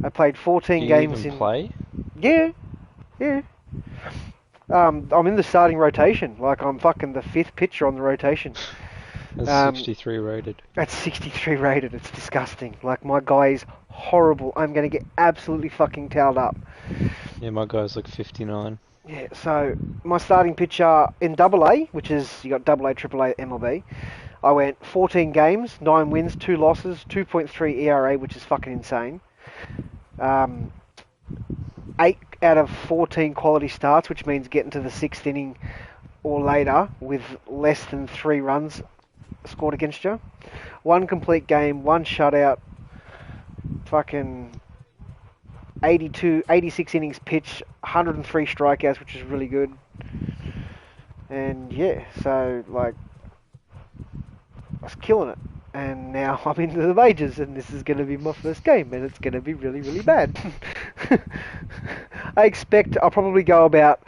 I played 14 Do you games even in... play? Yeah, yeah. I'm in the starting rotation. Like, I'm fucking the 5th pitcher on the rotation. That's 63 rated. That's 63 rated. It's disgusting. Like, my guy is horrible. I'm going to get absolutely fucking towed up. Yeah, my guy's like 59. Yeah, so my starting pitcher in Double A, which is, you got Double A, Triple A, MLB, I went 14 games, 9 wins, 2 losses, 2.3 ERA, which is fucking insane. 8 out of 14 quality starts, which means getting to the 6th inning or later with less than 3 runs scored against you. 1 complete game, 1 shutout, fucking 86 innings pitched, 103 strikeouts, which is really good. And yeah, so like, I was killing it. And now I'm into the majors, and this is going to be my first game, and it's going to be really, really bad. I expect I'll probably go about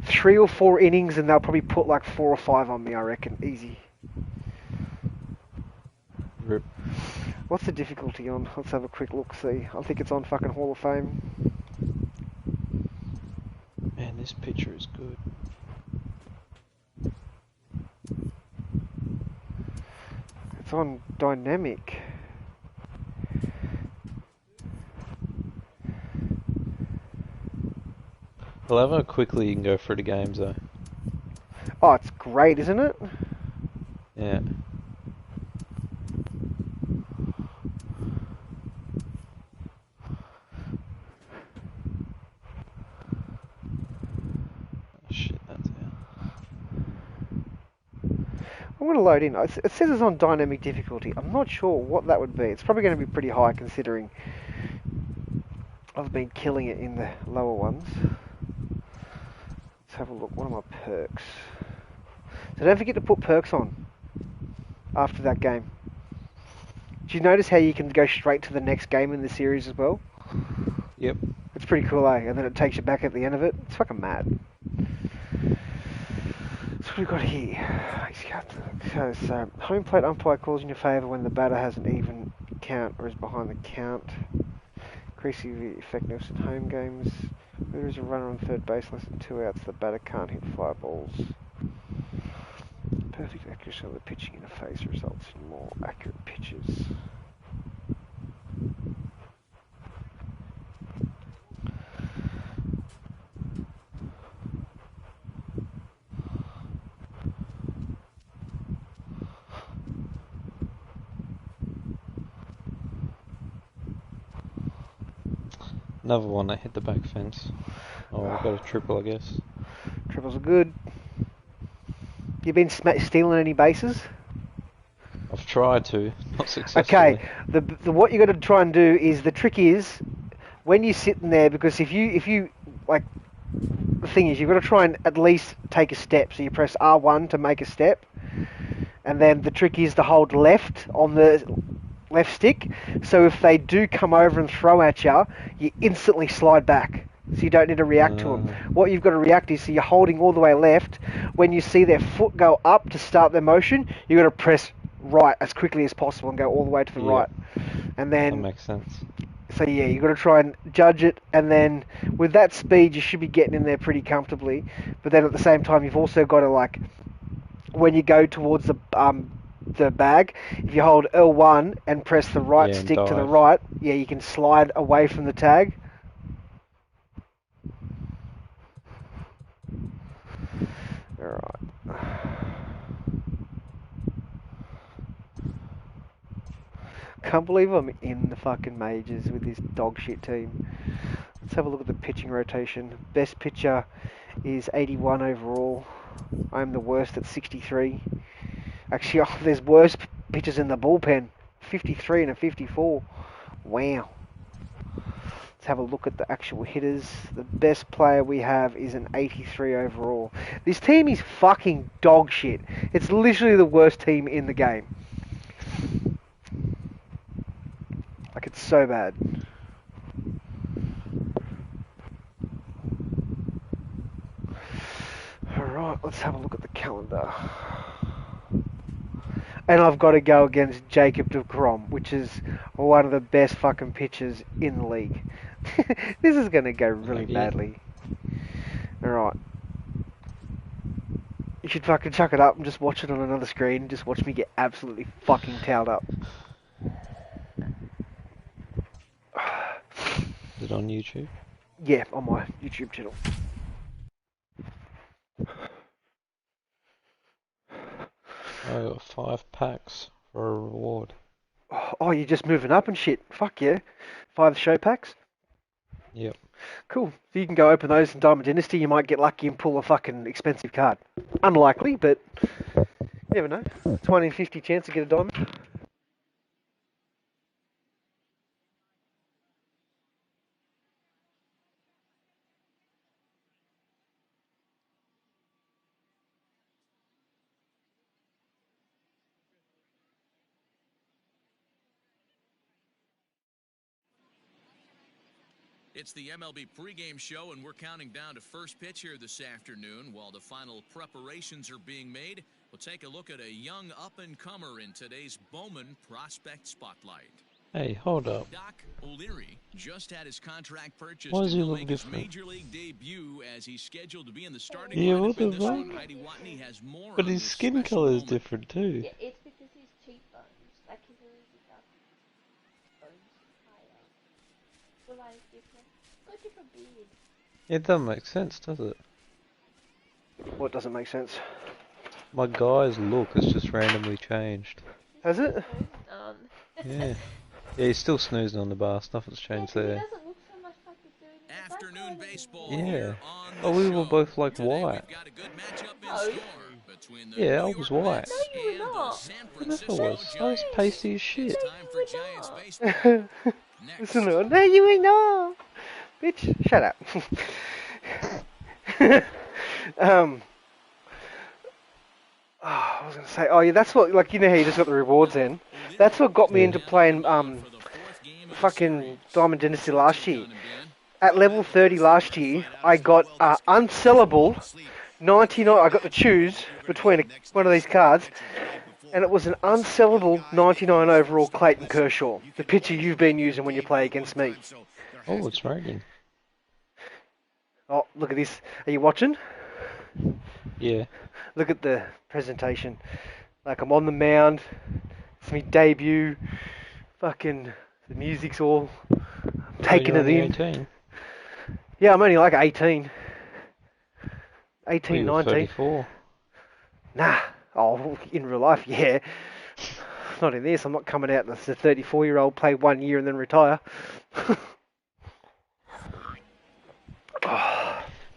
3 or 4 innings, and they'll probably put like 4 or 5 on me, I reckon. Easy. Rip. What's the difficulty on? Let's have a quick look, see. I think it's on fucking Hall of Fame. Man, this picture is good. It's on Dynamic. I love how quickly you can go through the games though. Oh, it's great, isn't it? Yeah. Shit, that's out. I'm going to load in. It says it's on Dynamic difficulty. I'm not sure what that would be. It's probably going to be pretty high considering I've been killing it in the lower ones. Let's have a look. What are my perks? So don't forget to put perks on after that game. Do you notice how you can go straight to the next game in the series as well? Yep. It's pretty cool, eh? And then it takes you back at the end of it. It's fucking mad. So what have we got here? So home plate umpire calls in your favour when the batter has an even count or is behind the count. Increasing the effectiveness in home games. When there is a runner on third base less than 2 outs, the batter can't hit fly balls. Perfect accuracy of the pitching interface results in more accurate pitches. Another one that hit the back fence. Oh, I got a triple, I guess. Triples are good. You been stealing any bases? I've tried to, not successfully. Okay, the what you got to try and do is, the trick is when you're sitting there, because if you like, the thing is you've got to try and at least take a step. So you press R1 to make a step, and then the trick is to hold left on the left stick. So if they do come over and throw at you, you instantly slide back. So you don't need to react to them. What you've got to react is, so you're holding all the way left. When you see their foot go up to start their motion, you've got to press right as quickly as possible and go all the way to the right. And then... That makes sense. So yeah, you've got to try and judge it, and then with that speed, you should be getting in there pretty comfortably. But then at the same time, you've also got to, like, when you go towards the bag, if you hold L1 and press the right stick to the right, yeah, you can slide away from the tag. Alright. Can't believe I'm in the fucking majors with this dog shit team. Let's have a look at the pitching rotation. Best pitcher is 81 overall. I'm the worst at 63. Actually, there's worse pitchers in the bullpen. 53 and a 54. Wow. Let's have a look at the actual hitters. The best player we have is an 83 overall. This team is fucking dog shit. It's literally the worst team in the game. Like, it's so bad. Alright, let's have a look at the calendar. And I've got to go against Jacob de Grom, which is one of the best fucking pitchers in the league. This is going to go really badly. Alright. You should fucking chuck it up and just watch it on another screen and just watch me get absolutely fucking towed up. Is it on YouTube? Yeah, on my YouTube channel. I got 5 packs for a reward. Oh, you're just moving up and shit. Fuck yeah. 5 show packs? Yep. Cool. So you can go open those in Diamond Dynasty. You might get lucky and pull a fucking expensive card. Unlikely, but you never know. 20 in 50 chance to get a diamond. It's the MLB pregame show, and we're counting down to first pitch here this afternoon. While the final preparations are being made, we'll take a look at a young up-and-comer in today's Bowman Prospect Spotlight. Hey, hold up. Doc O'Leary just had his contract purchased. Why does he to look make his different? Major League debut as he's scheduled to be in the starting Yeah, lineup what the in this fuck? one. Heidi Watney has more But on his this skin special color is moment. different too. Yeah, it's because his cheekbones, like his really dark bones higher. So like different. Got a different beard. It doesn't make sense, does it? What doesn't make sense? My guy's look has just randomly changed. Has it? Yeah. Yeah, he's still snoozing on the bar. Nothing's changed He there. doesn't look so much like the dude in the Afternoon background baseball anymore. Yeah. here on Oh, the we were show. both like Today white. we've got a good matchup in Oh. store between the Yeah, I New was York white. Mets No, you were and the not. San I Francisco never was. I was Giants. pasty as shit. It's time for were Giants not. baseball. Next. Listen to it. No, you ain't no. Bitch, shut up. I was going to say, oh yeah, that's what, like, you know how you just got the rewards in? That's what got me Yeah. into playing fucking Diamond Dynasty last year. At level 30 last year, I got unsellable 99. I got to choose between one of these cards, and it was an unsellable 99 overall Clayton Kershaw, the pitcher you've been using when you play against me. Oh, it's raining. Oh, look at this. Are you watching? Yeah. Look at the presentation. Like, I'm on the mound. It's my debut. Fucking, the music's all... I'm taking Oh, it you're in. only 18. Yeah, I'm only like 18. Oh, 18, you're 19. 34. Nah. Oh, in real life, yeah. Not in this. I'm not coming out as a 34-year-old, play 1 year and then retire.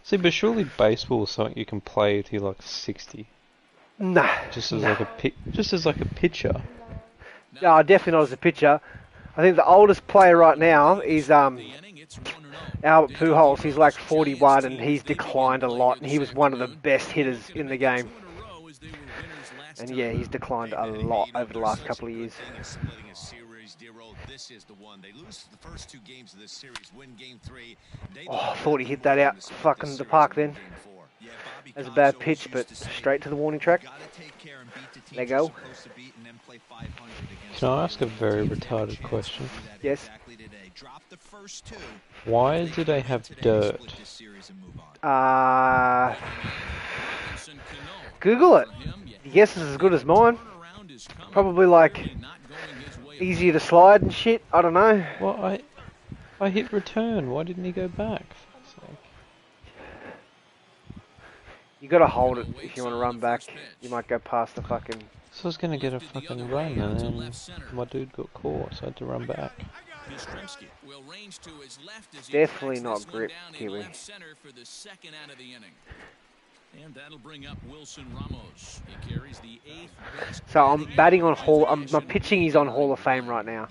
See, but surely baseball is something you can play till you're like 60, Nah. just as like a pitcher. No, definitely not as a pitcher. I think the oldest player right now is Albert Pujols. He's like 41 and he's declined a lot. And he was one of the best hitters in the game. And yeah, he's declined a lot over the last couple of years. This is the one. They lose the first 2 games of this series, win game 3. Oh, I thought he hit that out fucking the park then. That's a bad pitch, but straight to the warning track. There you go. Can I ask a very retarded question? Yes. Why do they have dirt? Google it. Your guess is as good as mine. Probably like easier to slide and shit. I don't know. Well, I hit return. Why didn't he go back? For fuck's sake. You gotta hold it if you want to run back. You might go past the fucking... So I was gonna get a fucking run, and then my dude got caught, so I had to run back. Definitely not grip, Kiwi. And that'll bring up Wilson Ramos. He carries the 8th best. So I'm batting on my pitching is on Hall of Fame right now.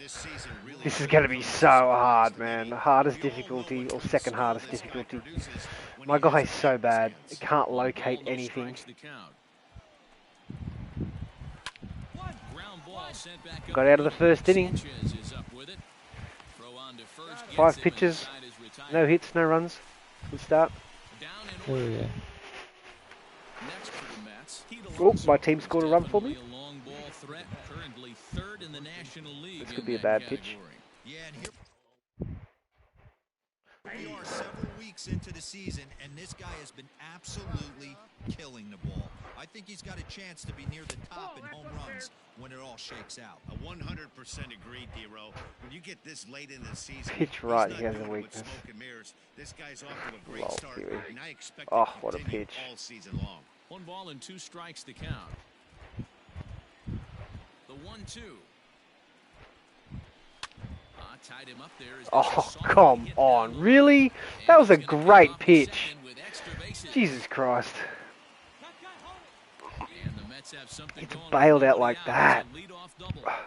This is gonna be so hard, man. The hardest difficulty, or second hardest difficulty. My guy's so bad. He can't locate anything. Got out of the first inning. 5 pitches, no hits, no runs. Good start. Oh yeah. Oh, my team scored a run for me. threat, currently 3rd in the National League. This could in be a that bad pitch. category. Yeah, and here we are several weeks into the season, and this guy has been absolutely killing the ball. I think he's got a chance to be near the top in home runs when it all shakes out. 100% agreed, D-Row. When you get this late in the season, Pitch right, he's he not has a doing it with weakness. smoke and mirrors. This guy's off to a great Lol, start, Kiwi. and I expect Oh, to what a continue pitch. all season long. 1 ball and 2 strikes to count. The 1-2. Tied him up there as Oh, come on. Really? That was a great pitch. Jesus Christ. It's bailed out like that. Wow,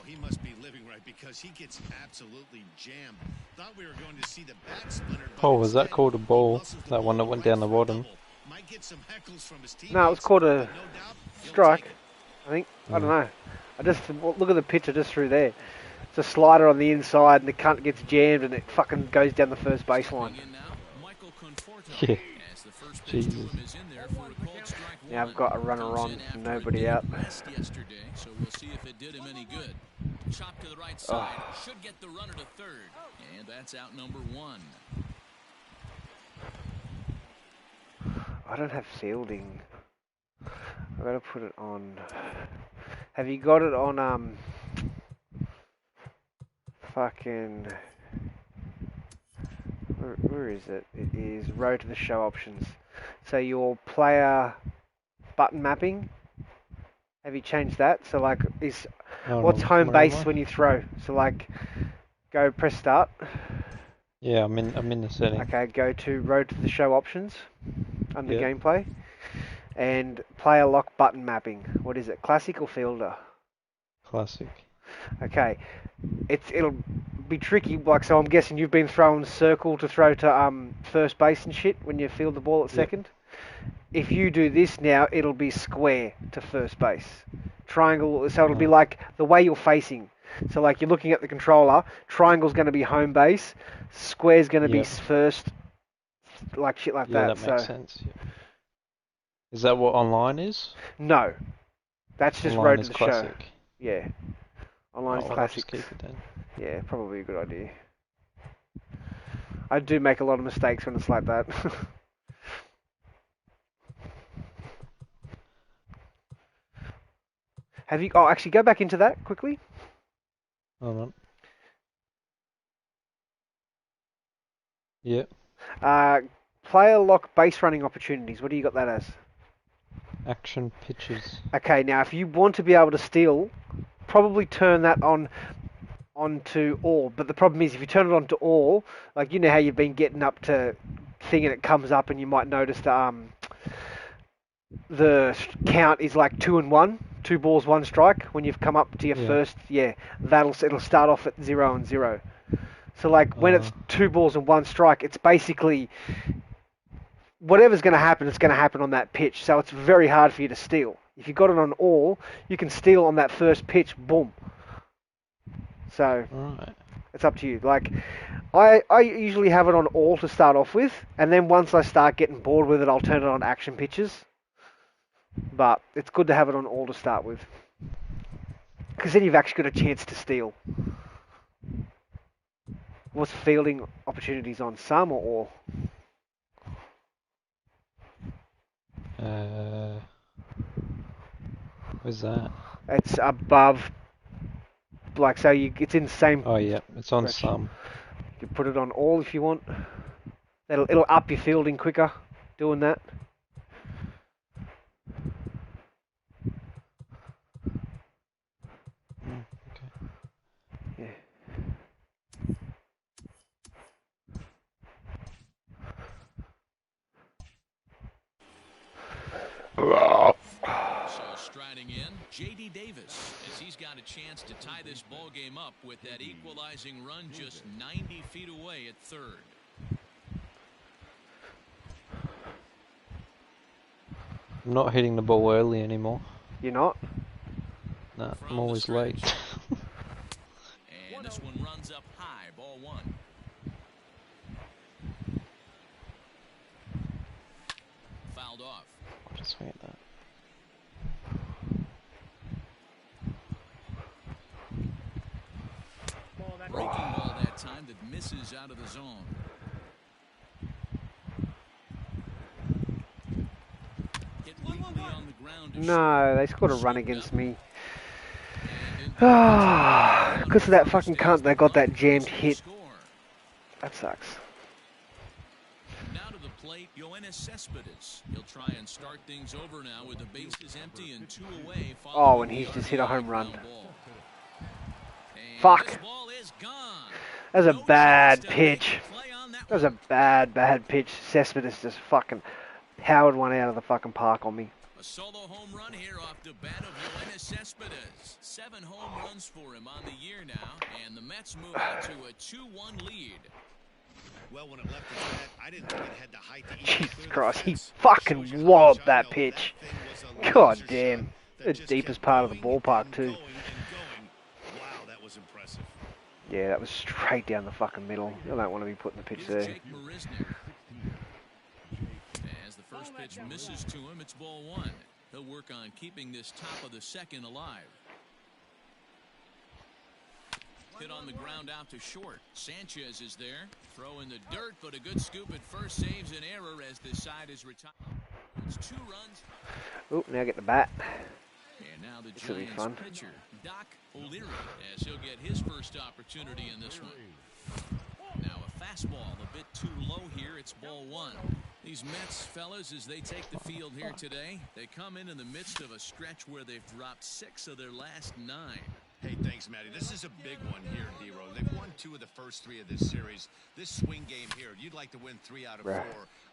he must be living right because he gets absolutely jammed. Thought we were going to see the bat splintered. Oh, was that called a ball? That one that went down the bottom? Might get some heckles from his No, it was teammates, called a but no doubt he'll strike, take it. I think. I don't know. I just look at the pitch I just threw there. It's a slider on the inside, and the cunt gets jammed, and it fucking goes down the first baseline. Yeah. Jesus. Now I've got a runner on, nobody out. Yesterday, so we'll see if it did him any good. Chop to the right side, should get the runner to 3rd, and that's out number 1. I don't have fielding. I've got to put it on. Have you got it on, fucking... Where is it? It is Road to the Show options. So your player button mapping. Have you changed that? So like, what's home base when you throw? So like, go press start. Yeah, I'm in the setting. Okay, go to Road to the Show options under Yeah. gameplay, and player lock button mapping. What is it? Classic or fielder? Classic. Okay, it'll be tricky. Like, so I'm guessing you've been throwing circle to throw to first base and shit when you field the ball at second. If you do this now, it'll be square to first base. Triangle, so it'll be like the way you're facing. So like you're looking at the controller, triangle's going to be home base, square's going to be first, like shit like that. That makes sense. Yeah. Is that what online is? No, that's just Online Road is to the classic. Show. Yeah, online is I'll classic. just keep it then. Yeah, probably a good idea. I do make a lot of mistakes when it's like that. Have you? Oh, actually, go back into that quickly. Hold on. Yeah. Player lock base running opportunities. What do you got that as? Action pitches. Okay, now if you want to be able to steal, probably turn that onto all. But the problem is, if you turn it on to all, like you know how you've been getting up to thing and it comes up, and you might notice the count is like 2 and 1, 2 balls, 1 strike. When you've come up to your first, it'll start off at 0 and 0. So like when it's 2 balls and 1 strike, it's basically whatever's going to happen, it's going to happen on that pitch. So it's very hard for you to steal. If you've got it on all, you can steal on that first pitch, boom. So it's up to you. Like I usually have it on all to start off with, and then once I start getting bored with it, I'll turn it on action pitches. But it's good to have it on all to start with, because then you've actually got a chance to steal. What's fielding opportunities on, some or all? Where's that? It's above, like, so it's in the same. Oh yeah, it's on direction. some. You can put it on all if you want. It'll up your fielding quicker doing that. Yeah. So striding in, J.D. Davis, as he's got a chance to tie this ball game up with that equalizing run just 90 feet away at 3rd. I'm not hitting the ball early anymore. You're not? Nah, I'm always late. And this one runs up high, ball 1. Fouled off. I'll just swing at that. misses out of the zone. Hit weakly on the ground to No, they scored a run against me. Because of that fucking cunt, they got that jammed hit. That sucks. Now to the plate, Yoenis Cespedes. He'll try and start things over now with the bases empty and 2 away. Oh, and he's just hit a home run. And Fuck. this ball is gone. That was a No bad chance to make pitch. a play on That was a bad pitch. Cespedes just fucking powered one out of the fucking park on me. A solo home run here off the bat of Yoenis Cespedes. 7 home runs for him on the year now, and the Mets move out to a 2-1 lead. Well, when it left his bat, I didn't think it had the height to even Jesus clear the Christ, he fence. fucking Shows you how walloped much I that know pitch. thing was a God laser damn. shot The that just deepest kept part of the going ballpark and too. going and going. Wow, that was impressive. Yeah, that was straight down the fucking middle. I don't want to be putting the pitch Here's there. Jake Marisnik. As the first pitch misses to him, it's ball 1. He'll work on keeping this top of the second alive. Hit on the ground out to short. Sanchez is there. Throw in the dirt, but a good scoop at first saves an error as this side is retired. It's 2 runs. Oh, now get the bat. And now the This will be Giants fun. pitcher, Doc O'Leary, as he'll get his first opportunity in this one. Now a fastball a bit too low here. It's ball 1. These Mets, fellas, as they take the field here today, they come in the midst of a stretch where they've dropped 6 of their last 9. Hey, thanks, Matty. This is a big one here, D-Row. They've won 2 of the first 3 of this series. This swing game here, you'd like to win 3 out of 4.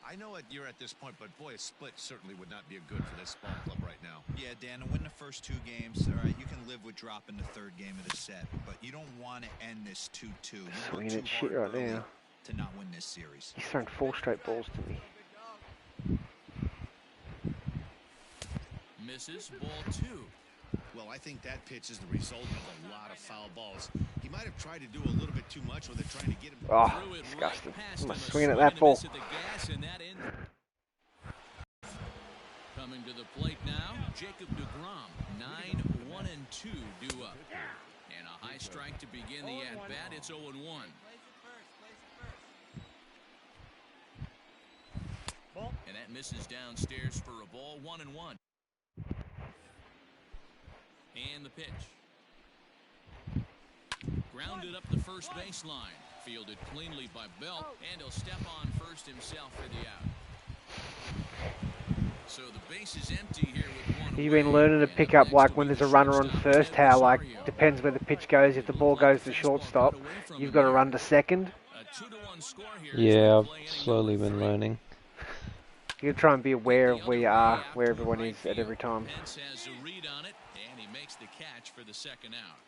I know you're at this point, but boy, a split certainly would not be a good for this ball club right now. Yeah, Dan, to win the first 2 games, all right, you can live with dropping the 3rd game of the set, but you don't want to end this 2-2. You Swinging work at too shit hard right early now. to not win this series. He's thrown 4 straight balls to me. Misses, ball 2. Well, I think that pitch is the result of a lot of foul balls. He might have tried to do a little bit too much with it, trying to get him. Oh, Threw it disgusting. right past I'm him, a swinging at swing that and a ball. miss at the gas, and that ends. Coming to the plate now, Jacob deGrom. 9-1-2 due up. And a high strike to begin the at-bat. It's 0-1. And that misses downstairs for a ball. 1-1. And the pitch. Grounded up the first baseline. Fielded cleanly by Belt, and he'll step on first himself for the out. So the base is empty here with 1 You've been learning to pick up, like, when there's a runner on first, how, like, depends where the pitch goes. If the ball goes to shortstop, you've got to run to second. A 2-1 score here. Yeah, I've slowly been learning. You try and be aware of where you are, where everyone is at every time. Pence has a read on it, and he makes the catch for the second out.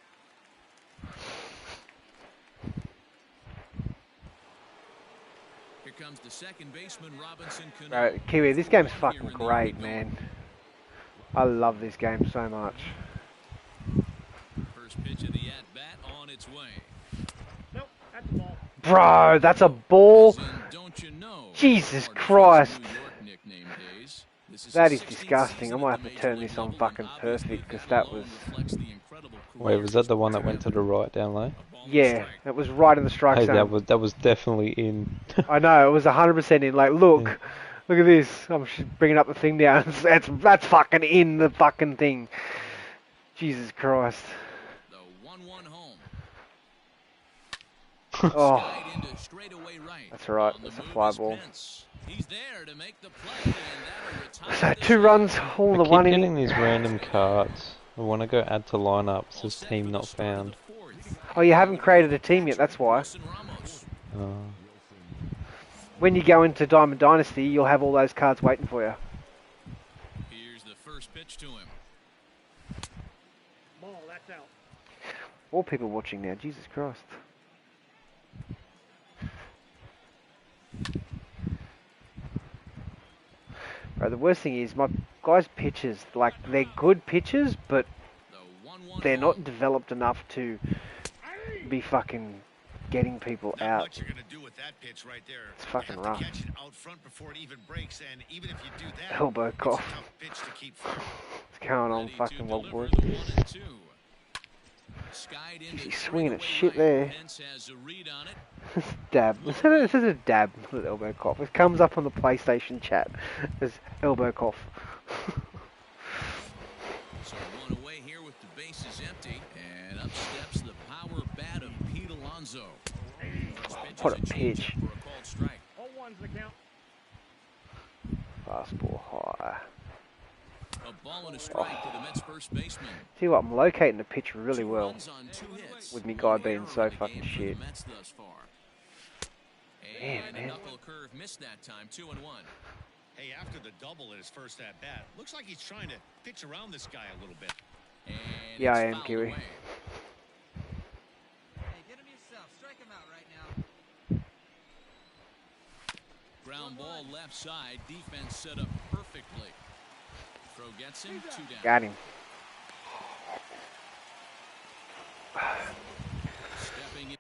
Here comes the second baseman, Robinson Cano. Right, Kiwi, this game's fucking great, man. I love this game so much. First pitch of the at-bat on its way. Nope, that's a ball. Bro, that's a ball. And don't you know, Jesus part of his Christ. New York nickname days. This That his is 16th disgusting. season I might at have to the turn Major League this on level, fucking and perfect, obviously because that that alone was... reflects the incredible Wait, career was that the he's one that put went to together. the right down low? A ball and Yeah, strike. it was right in the strike Hey, zone. that was definitely in. I know, it was 100% in. Like, look, Yeah. look at this. I'm just bringing up the thing down. That's fucking in the fucking thing. Jesus Christ. The 1-1 home. Oh, Skied into straightaway right. that's right. On the That's a move fly is ball. Pence. He's there to make the play, and that'll retire So the 2 side. runs, all I the keep one getting inning. these random cards. I want to go add to lineup. It All says set team for the not start of found. the fourth. Oh, you haven't created a team yet, that's why. Wilson Ramos. When you go into Diamond Dynasty, you'll have all those cards waiting for you. Here's the first pitch to him. Ball, that's out. All people watching now, Jesus Christ. Bro, the worst thing is, my guys' pitches, like, they're good pitches, but The 1-1 they're home. not developed enough to be fucking getting people Not out. much you're going to do with that pitch right there. It's fucking you rough. have to catch it out front before it even breaks, and even if you do that, Elbow it's a cough. tough pitch to keep fair. What's going on, Ready to fucking deliver Wogwood? the 1-2. He's swinging at shit there. Pence has a read on it. Dab. This is a dab with elbow cough. It comes up on the PlayStation chat as elbow cough. So one away here with the bases empty, and up steps the power bat of Pete Alonso. What a pitch. For a called strike. 0-1's the count. Fastball high. A ball and a strike to the Mets first baseman. See what, I'm locating the pitch really Two well. runs on 2 hits. With me guy No being error so in the fucking game for the shit. Mets thus far. Man, And man. a knuckle curve missed that time, 2-1. Hey, after the double at his first at bat, looks like he's trying to pitch around this guy a little bit. And Yeah, it's I am, fouled Kiwi. away. Hey, get him yourself. Strike him out right now. Ground ball left side. Defense set up perfectly. Throw gets him, 2 down. Got him. Stepping in.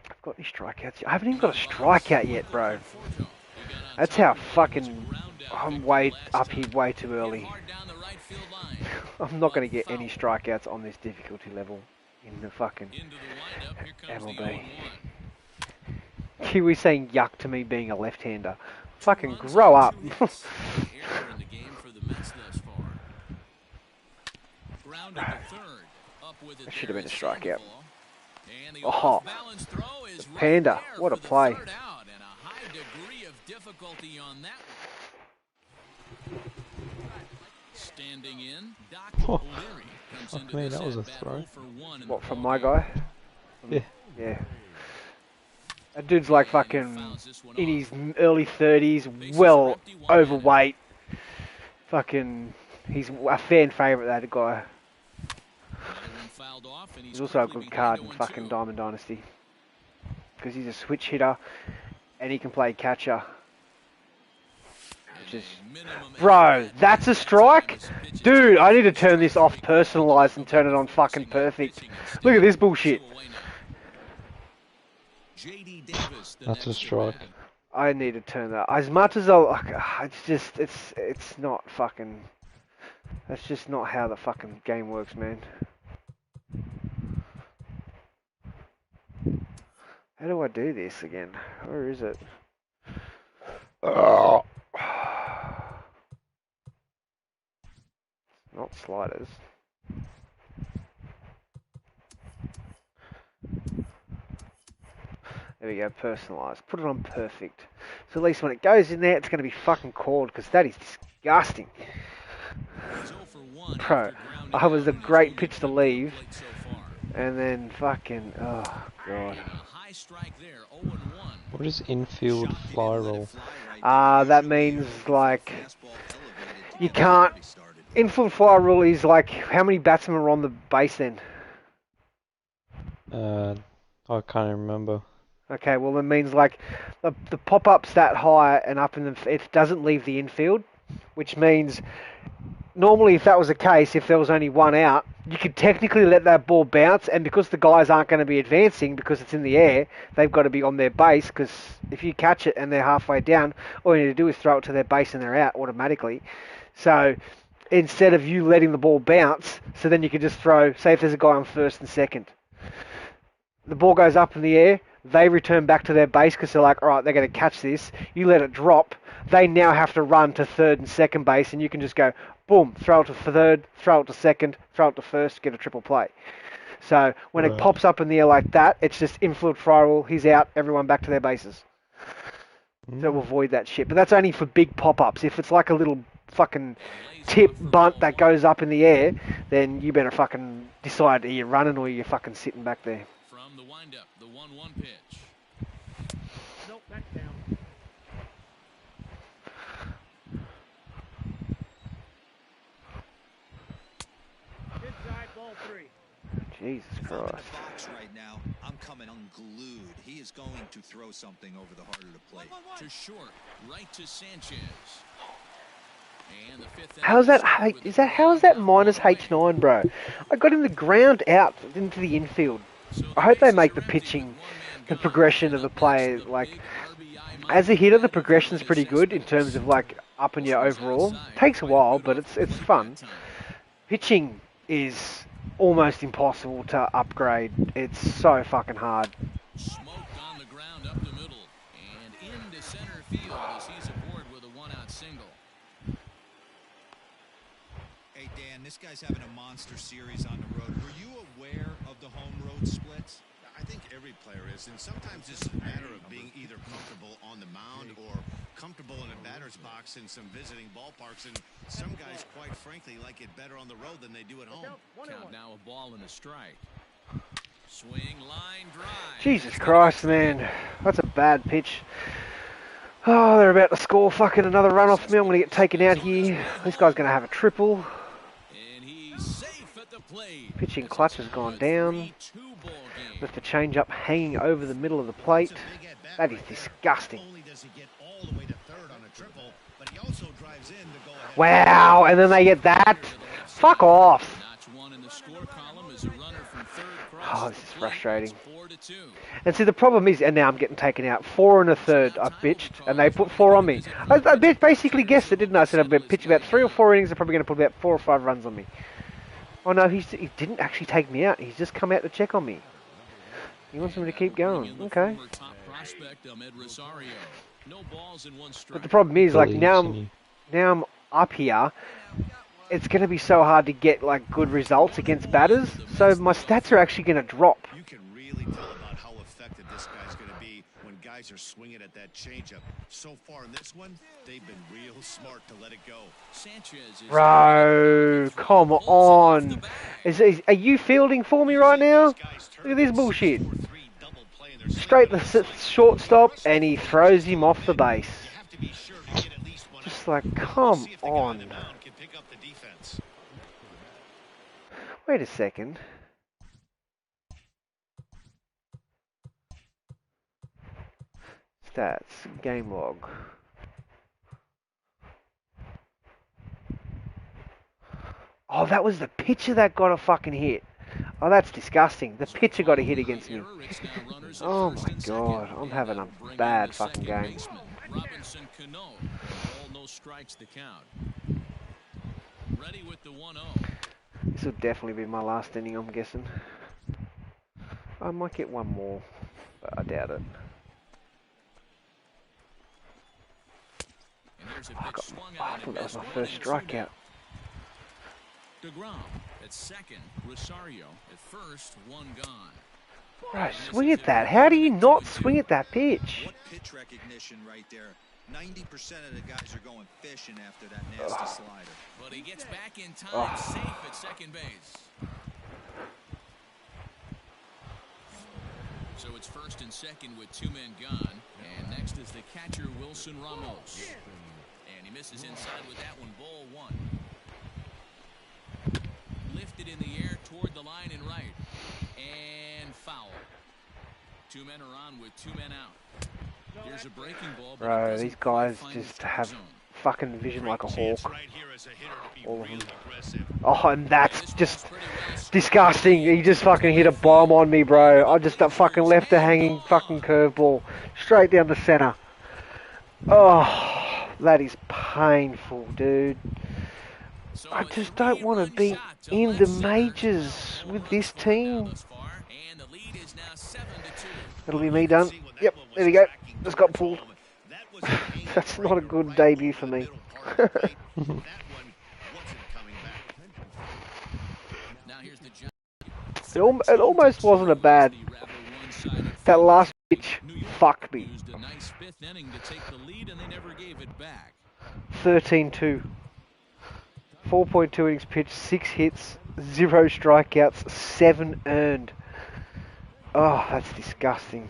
I've got any strikeouts. I haven't even got a strikeout yet, bro. That's how fucking... I'm way up here way too early. I'm not going to get any strikeouts on this difficulty level in the fucking MLB. Kiwi saying yuck to me being a left-hander. Fucking grow up. That should have been a strikeout. Oh, the panda. What a play. Standing in, Doc Oh, O'Leary comes fuck into me, this that was a at bat throw. 0 for 1 in What, the from ball my game. guy? Yeah. Yeah. That dude's like fucking in his early 30s, well overweight. Fucking, he's a fan favourite, that guy. He's also a good card in fucking Diamond Dynasty. Because he's a switch hitter and he can play catcher. Which is... Bro, that's a strike? Dude, I need to turn this off personalised and turn it on fucking perfect. Look at this bullshit. That's a strike. I need to turn that. As much as I... It's just... It's not fucking... That's just not how the fucking game works, man. How do I do this again? Where is it? Oh. Not sliders. There we go, personalised. Put it on perfect. So at least when it goes in there, it's going to be fucking called, because that is disgusting. Bro, I was a great pitch to leave, and then fucking, oh god. What is infield fly roll? That means like you can't. Infield fly rule is like how many batsmen are on the base then? I can't remember. Okay, well it means like the pop up's that high and up in the it doesn't leave the infield, which means normally if that was the case, if there was only one out, you could technically let that ball bounce, and because the guys aren't going to be advancing because it's in the air, they've got to be on their base, because if you catch it and they're halfway down, all you need to do is throw it to their base and they're out automatically. So instead of you letting the ball bounce, so then you can just throw, say if there's a guy on first and second, the ball goes up in the air, they return back to their base because they're like, all right, they're going to catch this. You let it drop. They now have to run to third and second base, and you can just go, boom, throw it to third, throw it to second, throw it to first, get a triple play. So when it pops up in the air like that, it's just infield fly rule, he's out, everyone back to their bases. So avoid that shit. But that's only for big pop-ups. If it's like a little fucking tip bunt that goes up in the air, then you better fucking decide, are you running or are you fucking sitting back there? From the windup, the 1-1 pitch. Nope, that's down. Inside ball 3. Jesus If I'm in the Christ. box right now, I'm coming unglued. He is going to throw something over the heart of the plate. To short, right to Sanchez. And the fifth How's that? How is that minus H9, bro? I got him the ground out into the infield. I hope they make the pitching, the progression of the play, like, as a hitter, the progression's pretty good in terms of like upping your overall. Takes a while, but it's fun. Pitching is almost impossible to upgrade. It's so fucking hard. Smoked on the ground up the middle and into center field as he's aboard with a one-out single. Hey, Dan, this guy's having a monster series on the road. Were you aware of the home road splits? I think every player is, and sometimes it's a matter of being either comfortable on the mound or comfortable in a batter's box in some visiting ballparks, and some guys, quite frankly, like it better on the road than they do at home. Count now a ball and a strike. Swing, line drive. Jesus Christ, man. That's a bad pitch. Oh, they're about to score fucking another run off me. I'm going to get taken out here. This guy's going to have a triple. And he's safe at the plate. Pitching clutch has gone down. 3-2 ball game. With the change-up hanging over the middle of the plate. That is disgusting. Not only does he get all the way to third on a triple, but he also drives in to go ahead. Wow, and then they get that? Fuck off. Notch one in the score column is a runner from third Oh, across this is the plate. frustrating. It's 4-2. And see, the problem is, and now I'm getting taken out. 4 and a third, I bitched, and they put 4 on me. I basically guessed it, didn't I? I said I'd pitch about 3 or 4 innings, they're probably going to put about 4 or 5 runs on me. Oh no, he didn't actually take me out. He's just come out to check on me. He wants me to keep going. Okay. But the problem is, like, now I'm up here. It's going to be so hard to get, like, good results against batters. So my stats are actually going to drop. You can really tell about how effective this guy's going to be when guys are swinging at that changeup. So far in this one, they've been real smart to let it go. Bro, come on. Are you fielding for me right now? Look at this bullshit. Straight the shortstop, and he throws him off the base. Just like, come on. Wait a second. Stats, game log. Oh, that was the pitcher that got a fucking hit. Oh, that's disgusting. The pitcher got a hit against me. Oh my god, I'm having a bad fucking game. Robinson Cano, all no strikes to count. Ready with the 1-0. This will definitely be my last inning, I'm guessing. I might get one more, but I doubt it. I thought that was my first strikeout. DeGrom at second, Rosario at first, one gone. Bro, swing at that. How do you not swing at that pitch? What pitch recognition right there. 90% of the guys are going fishing after that nasty slider. But he gets back in time, safe at second base. So it's first and second with 2 men gone. And next is the catcher, Wilson Ramos. And he misses inside with that one, ball 1. Lifted in the air toward the line and right. And foul. 2 men are on with 2 men out. Here's a breaking ball. Bro, these guys just have fucking vision like a hawk. All of them. Oh, and that's just disgusting. He just fucking hit a bomb on me, bro. I just fucking left a hanging fucking curveball straight down the center. Oh, that is painful, dude. I just don't want to be in the majors with this team. It'll be me done. Yep, there we go. Just got pulled. That's not a good debut for me. It almost wasn't a bad. That last pitch fucked me. 13-2. 4.2 innings pitched, 6 hits, 0 strikeouts, 7 earned. Oh, that's disgusting.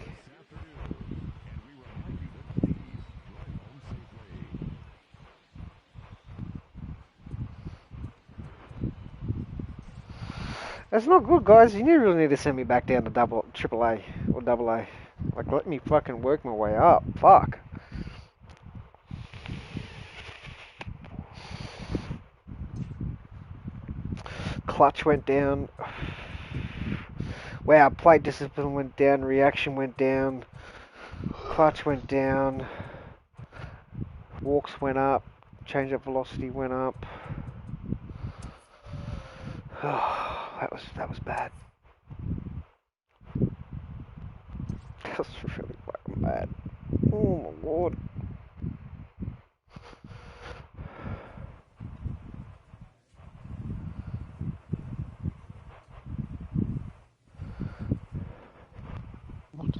That's not good, guys. You really need to send me back down to triple A or double A. Like, let me fucking work my way up. Fuck. Clutch went down. Wow, plate discipline went down. Reaction went down. Clutch went down. Walks went up. Change up velocity went up. that was bad. That was really fucking bad. Oh my god. What?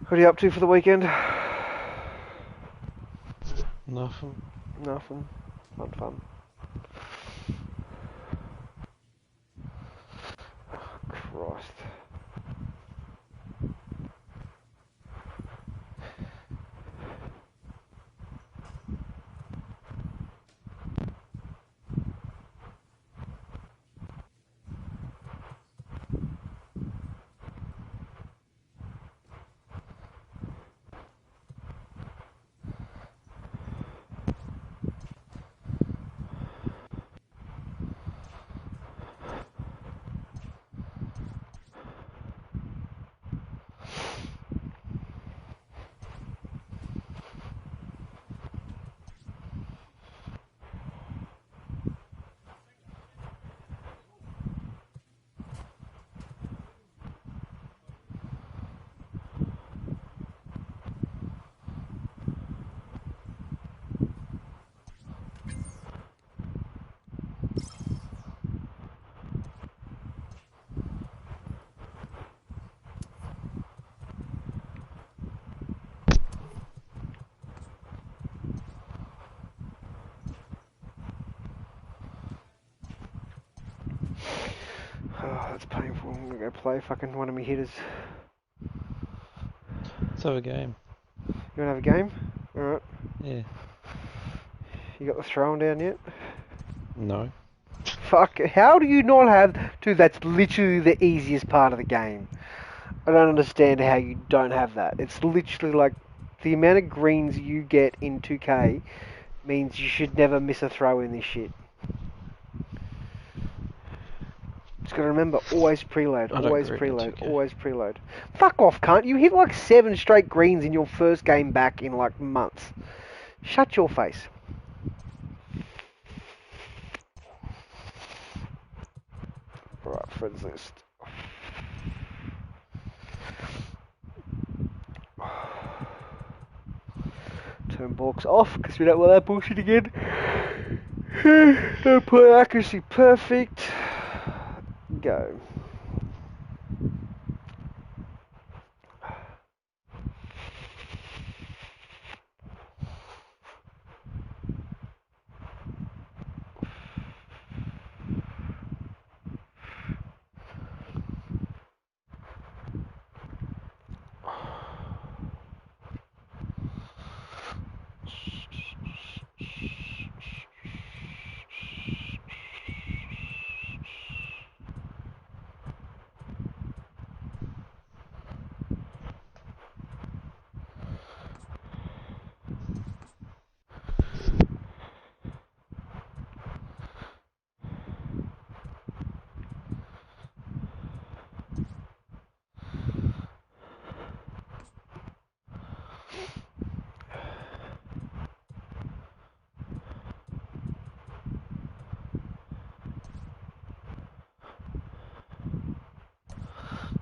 What are you up to for the weekend? Nothing. Nothing. Fun. Oh, Christ. Oh, that's painful. I'm gonna go play fucking one of my hitters. Let's have a game. You wanna have a game? Alright. Yeah. You got the throwing down yet? No. Fuck, how do you not have... Dude, that's literally the easiest part of the game. I don't understand how you don't have that. It's literally like... The amount of greens you get in 2K means you should never miss a throw in this shit. Just gotta remember, always preload, I don't always agree with preload, 2K. always preload. Fuck off, cunt. You hit like 7 straight greens in your first game back in like months. Shut your face. Right, friends list. Turn balks off because we don't want that bullshit again. Play accuracy perfect. Go.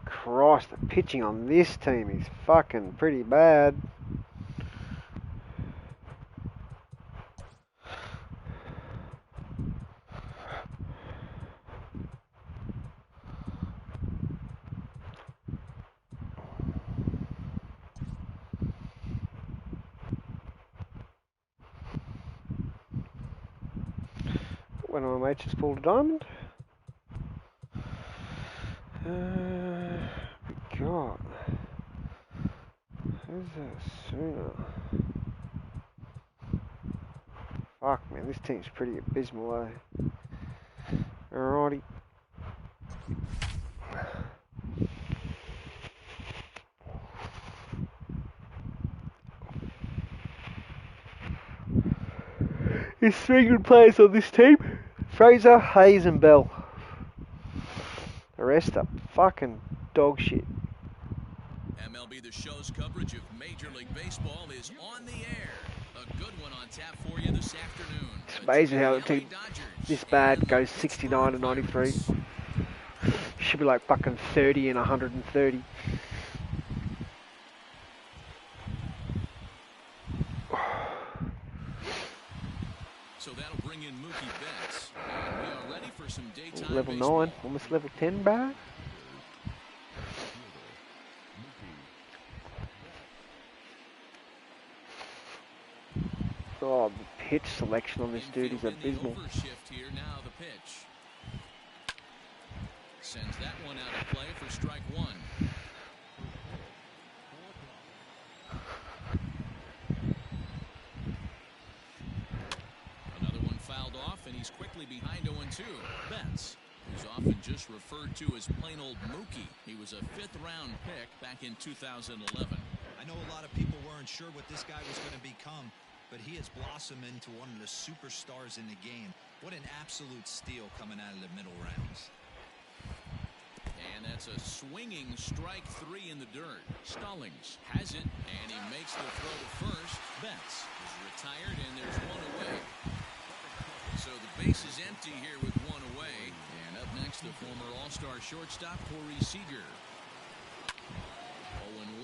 Christ, the pitching on this team is fucking pretty bad. one of my mates just pulled a diamond. We got. Who's that sooner? Fuck, man, this team's pretty abysmal, eh? Alrighty. There's 3 good players on this team. Fraser, Hayes and Bell. The rest are fucking dog shit. MLB The Show's coverage of Major League Baseball is on the air. A good one on tap for you this afternoon. It's amazing how a team this bad goes 69 to 93. Should be like fucking 30 and 130. So that'll bring in Mookie Betts. And we are ready for some daytime Level baseball. 9, almost level 10, bro. Oh, the pitch selection on this dude is abysmal. Shift here now, the pitch. Sends that one out of play for strike 1. Another one fouled off, and he's quickly behind 0-2. Betts, who's often just referred to as plain old Mookie. He was a 5th-round pick back in 2011. I know a lot of people weren't sure what this guy was going to become, but he has blossomed into one of the superstars in the game. What an absolute steal coming out of the middle rounds. And that's a swinging strike 3 in the dirt. Stallings has it, and he makes the throw to first. Betts is retired, and there's 1 away. So the base is empty here with 1 away. And up next, the former All-Star shortstop, Corey Seager.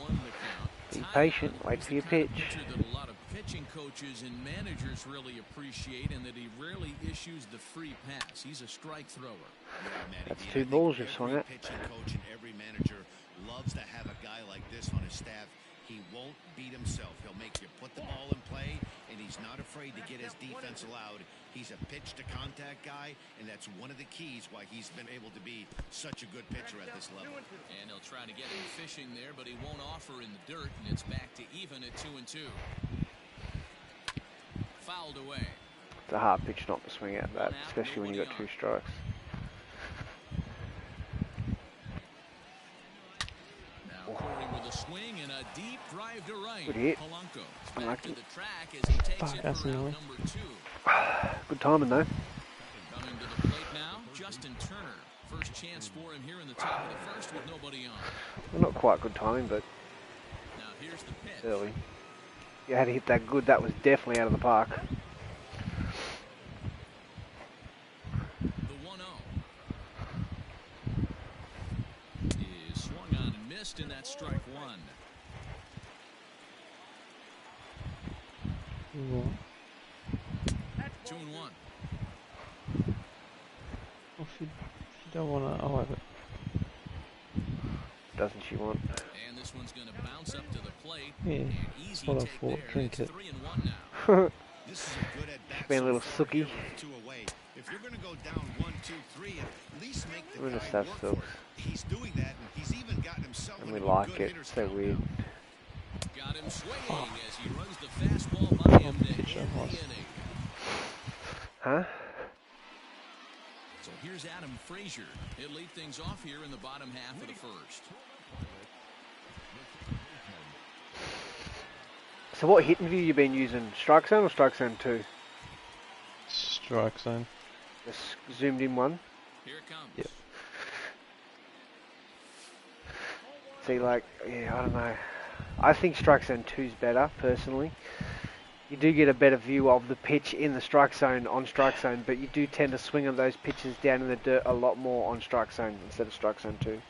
0-1 the count. Be patient, wait for your pitch. That a lot of pitching coaches and managers really appreciate, and that he rarely issues the free pass. He's a strike thrower. That's 2 balls you swung at. Every pitching coach and every manager loves to have a guy like this on his staff. He won't beat himself. He'll make you put the ball in play, and he's not afraid to get his defense allowed. He's a pitch-to-contact guy, and that's one of the keys why he's been able to be such a good pitcher at this level. And he'll try to get him fishing there, but he won't offer in the dirt, and it's back to even at 2-2. Fouled away. It's a hard pitch not to swing at that, especially when you got 2 strikes. Now Corey with a swing and a deep drive to right. Good hit. Polanco back to the track as he takes it for round number 2. Good timing though. Coming to the plate now, Justin Turner. First chance for him here in the top of the first with nobody on. Well, not quite good timing, but Now here's the pitch. early. You had to hit that good. That was definitely out of the park. The 1-0 is swung on and missed, and that's strike 1. What? 2-1. Well, if you don't want to, I'll have it. Doesn't she want? And this one's going to bounce up to the plate. Yeah, And that's easy what I take thought. there. Drink It's it. 3-1 now. This is a good at-bat. Being a little so far here sooky. with 2 away. If you're going to go down 1, 2, 3, at least make the We're gonna guy start work still. for it. He's doing that, and he's even gotten himself And we into a like good it. hitter's So count weird. now. Got him swinging as he runs the fastball by him to pitch end that was. the inning. Huh? So here's Adam Frazier. He'll lead things off here in the bottom half of the first. So what hitting view you been using? Strike zone or strike zone 2? Strike zone. Just zoomed in one. Here it comes. Yep. See, like, yeah, I don't know. I think strike zone 2's better, personally. You do get a better view of the pitch in the strike zone on strike zone, but you do tend to swing on those pitches down in the dirt a lot more on strike zone instead of strike zone 2.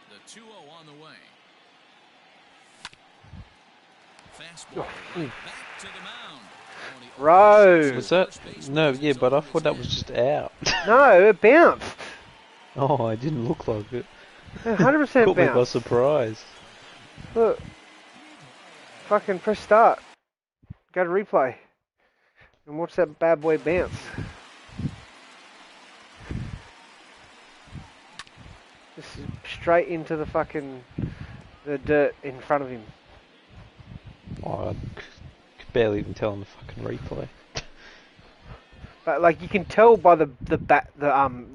The 2-0 on the way. Fastball back to the mound. Rose! Was that? No, yeah, but I thought that was just out. No, it bounced. Oh, I didn't look like it. 100% Caught me by bounce. surprise. Look. Fucking press start. Go to replay. And watch that bad boy bounce. Just straight into the fucking the dirt in front of him. Oh, I could barely even tell on the fucking replay. But like you can tell by the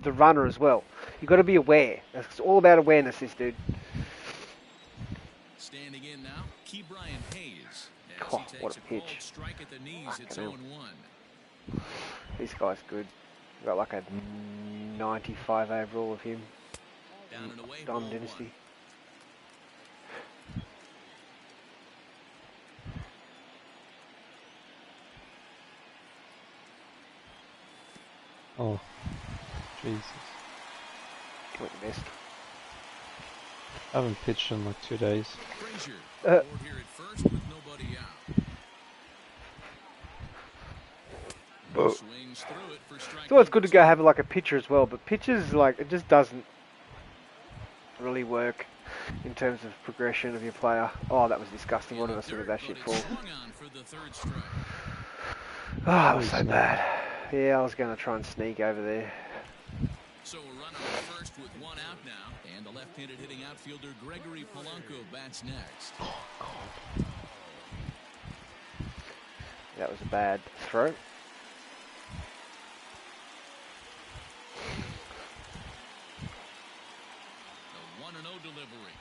runner as well. You got to be aware. It's all about awareness, this dude. Standing in now, Key Brian Hayes. As Oh, he takes what a a called pitch. strike at the knees, Fucking it's hell. 0-1. This guy's good. Got like a 95 overall of him. Down and away, ball Diamond Dynasty. Oh, Jesus. What the best. I haven't pitched in like 2 days. Frazier, Uh. aboard here at first with nobody out. Swings through it for strike It's always good number to go 2. have like a pitcher as well, but pitchers like it just doesn't really work in terms of progression of your player. Oh, that was disgusting. What did I see with that shit for? Oh, that was so bad. Yeah, I was going to try and sneak over there. So a runner at first with one out now, and the left-handed hitting outfielder Gregory Polanco bats next. That was a bad throw. The 1-0 delivery.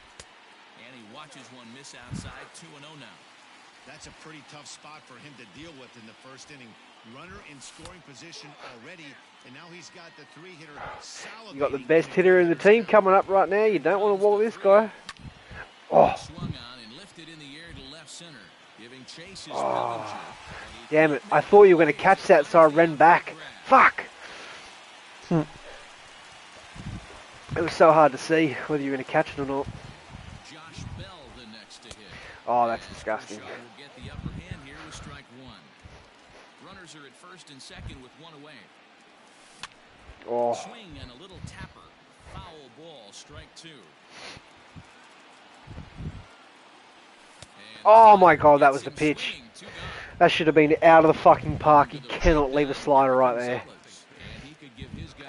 And he watches one miss outside, 2-0 now. That's a pretty tough spot for him to deal with in the first inning. Runner in scoring position already, and now he's got the three-hitter. You got the best hitter in the team coming up right now. You don't want to walk this guy. Oh. Swung on and lifted in the air to left center, giving chase his Oh. Damn it. I thought you were going to catch that, so I ran back. Fuck. It was so hard to see whether you were going to catch it or not. Josh Bell the next to hit. Oh, that's disgusting. Shaw will get the upper hand here with strike one. Runners are at first and second with one away. Oh. Swing and a little tapper. Foul ball, strike two. And Oh my god, that was the pitch. That should have been out of the fucking park. You cannot leave a slider right there.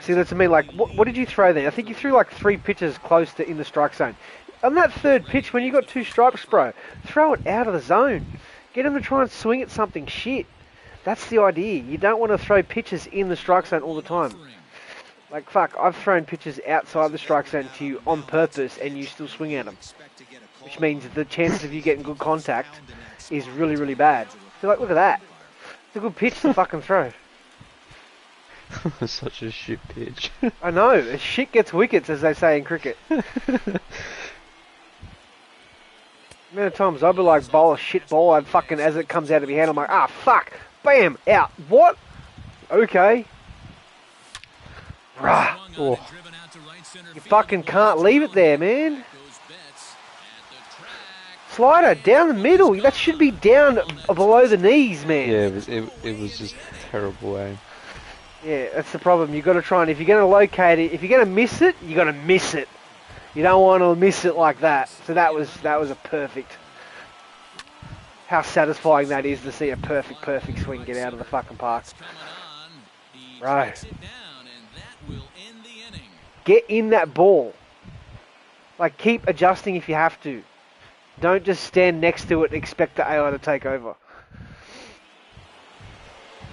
See, that's to me like, what did you throw there? I think you threw like 3 pitches close to in the strike zone. On that third pitch, when you got 2 strikes, bro, throw it out of the zone. Get him to try and swing at something shit. That's the idea. You don't want to throw pitches in the strike zone all the time. Like, fuck, I've thrown pitches outside the strike zone to you on purpose and you still swing at them. Which means the chances of you getting good contact is really, really bad. So, like, look at that. It's a good pitch to fucking throw. Such a shit pitch. I know. Shit gets wickets, as they say in cricket. Many times I'd be like, bowl a shit ball, I'd fucking, as it comes out of your hand, I'm like, ah, fuck, bam, out. What? Okay. Rah. Oh. You fucking can't leave it there, man. Slider, down the middle. That should be down below the knees, man. Yeah, it was just terrible aim. Yeah, that's the problem. You've got to try and, if you're going to locate it, if you're going to miss it, you've got to miss it. You don't want to miss it like that. So that was a perfect. How satisfying that is to see a perfect swing get out of the fucking park. Right. Get in that ball. Like, keep adjusting if you have to. Don't just stand next to it and expect the AI to take over.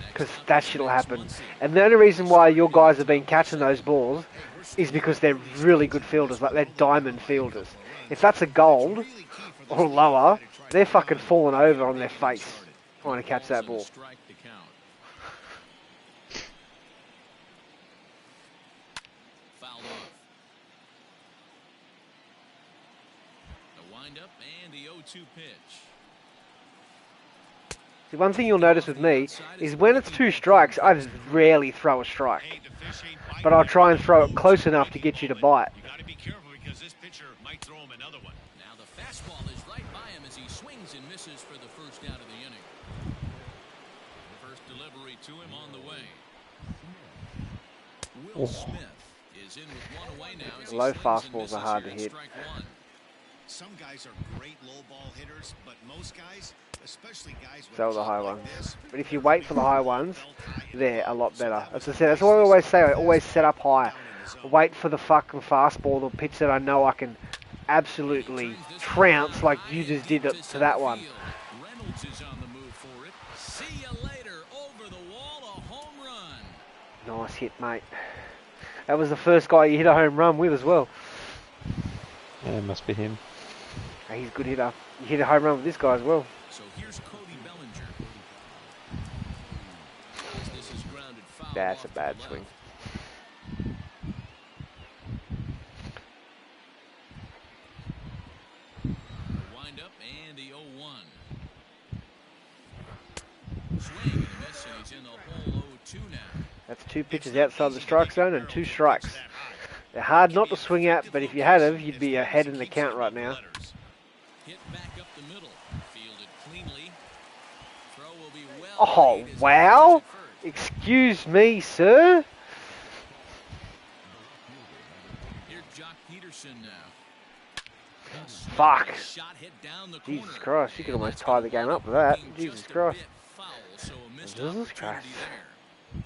Because that shit'll happen. And the only reason why your guys have been catching those balls is because they're really good fielders, like they're diamond fielders. If that's a gold or lower, they're fucking falling over on their face trying to catch that ball. Fouled off. The windup and the 0-2 pitch. See, one thing you'll notice with me is when it's 2 strikes, I rarely throw a strike. But I'll try and throw it close enough to get you to bite. You got to be careful because this pitcher might throw him another one. Now the fastball is right by him as he swings and misses for the first out of the inning. The first delivery to him on the way. Will Smith is in with one away now as he Low swings and fastballs misses are hard here to at hit. strike one. Some guys are great low ball hitters, but most guys, especially guys with So are the pop high like ones. this, But if you they're wait for the really high good ones, belt high and they're a low. lot So better. that As was I said, that's nice what I to always see say. I the always set up fastball high. down in the zone. Wait for the fucking fastball, the pitch that I know I can absolutely trounce like you just did it to that one. Reynolds is on the move for it. See you later. Over the wall, a home run. Nice hit, mate. That was the first guy you hit a home run with as well. Yeah, it must be him. He's a good hitter. You hit a home run with this guy as well. So here's Cody Bellinger. As this is grounded foul That's off a to bad the swing. left. Wind up and the 0-1. Swing and a miss, and he's in the hole 0-2 now. That's two pitches outside the strike zone and 2 strikes. They're hard not to swing at, but if you had them, you'd be ahead in the count right now. Hit back up the middle. Fielded cleanly. Throw will be well Oh, made as he wow. reaches it first. Excuse me, sir. Here's Jock Peterson now. A Fuck. shot hit down the Jesus corner. Christ, you could And almost that's tie gonna the game wind up with that. being Jesus just a Christ. bit foul, so a missed Jesus opportunity Christ. there.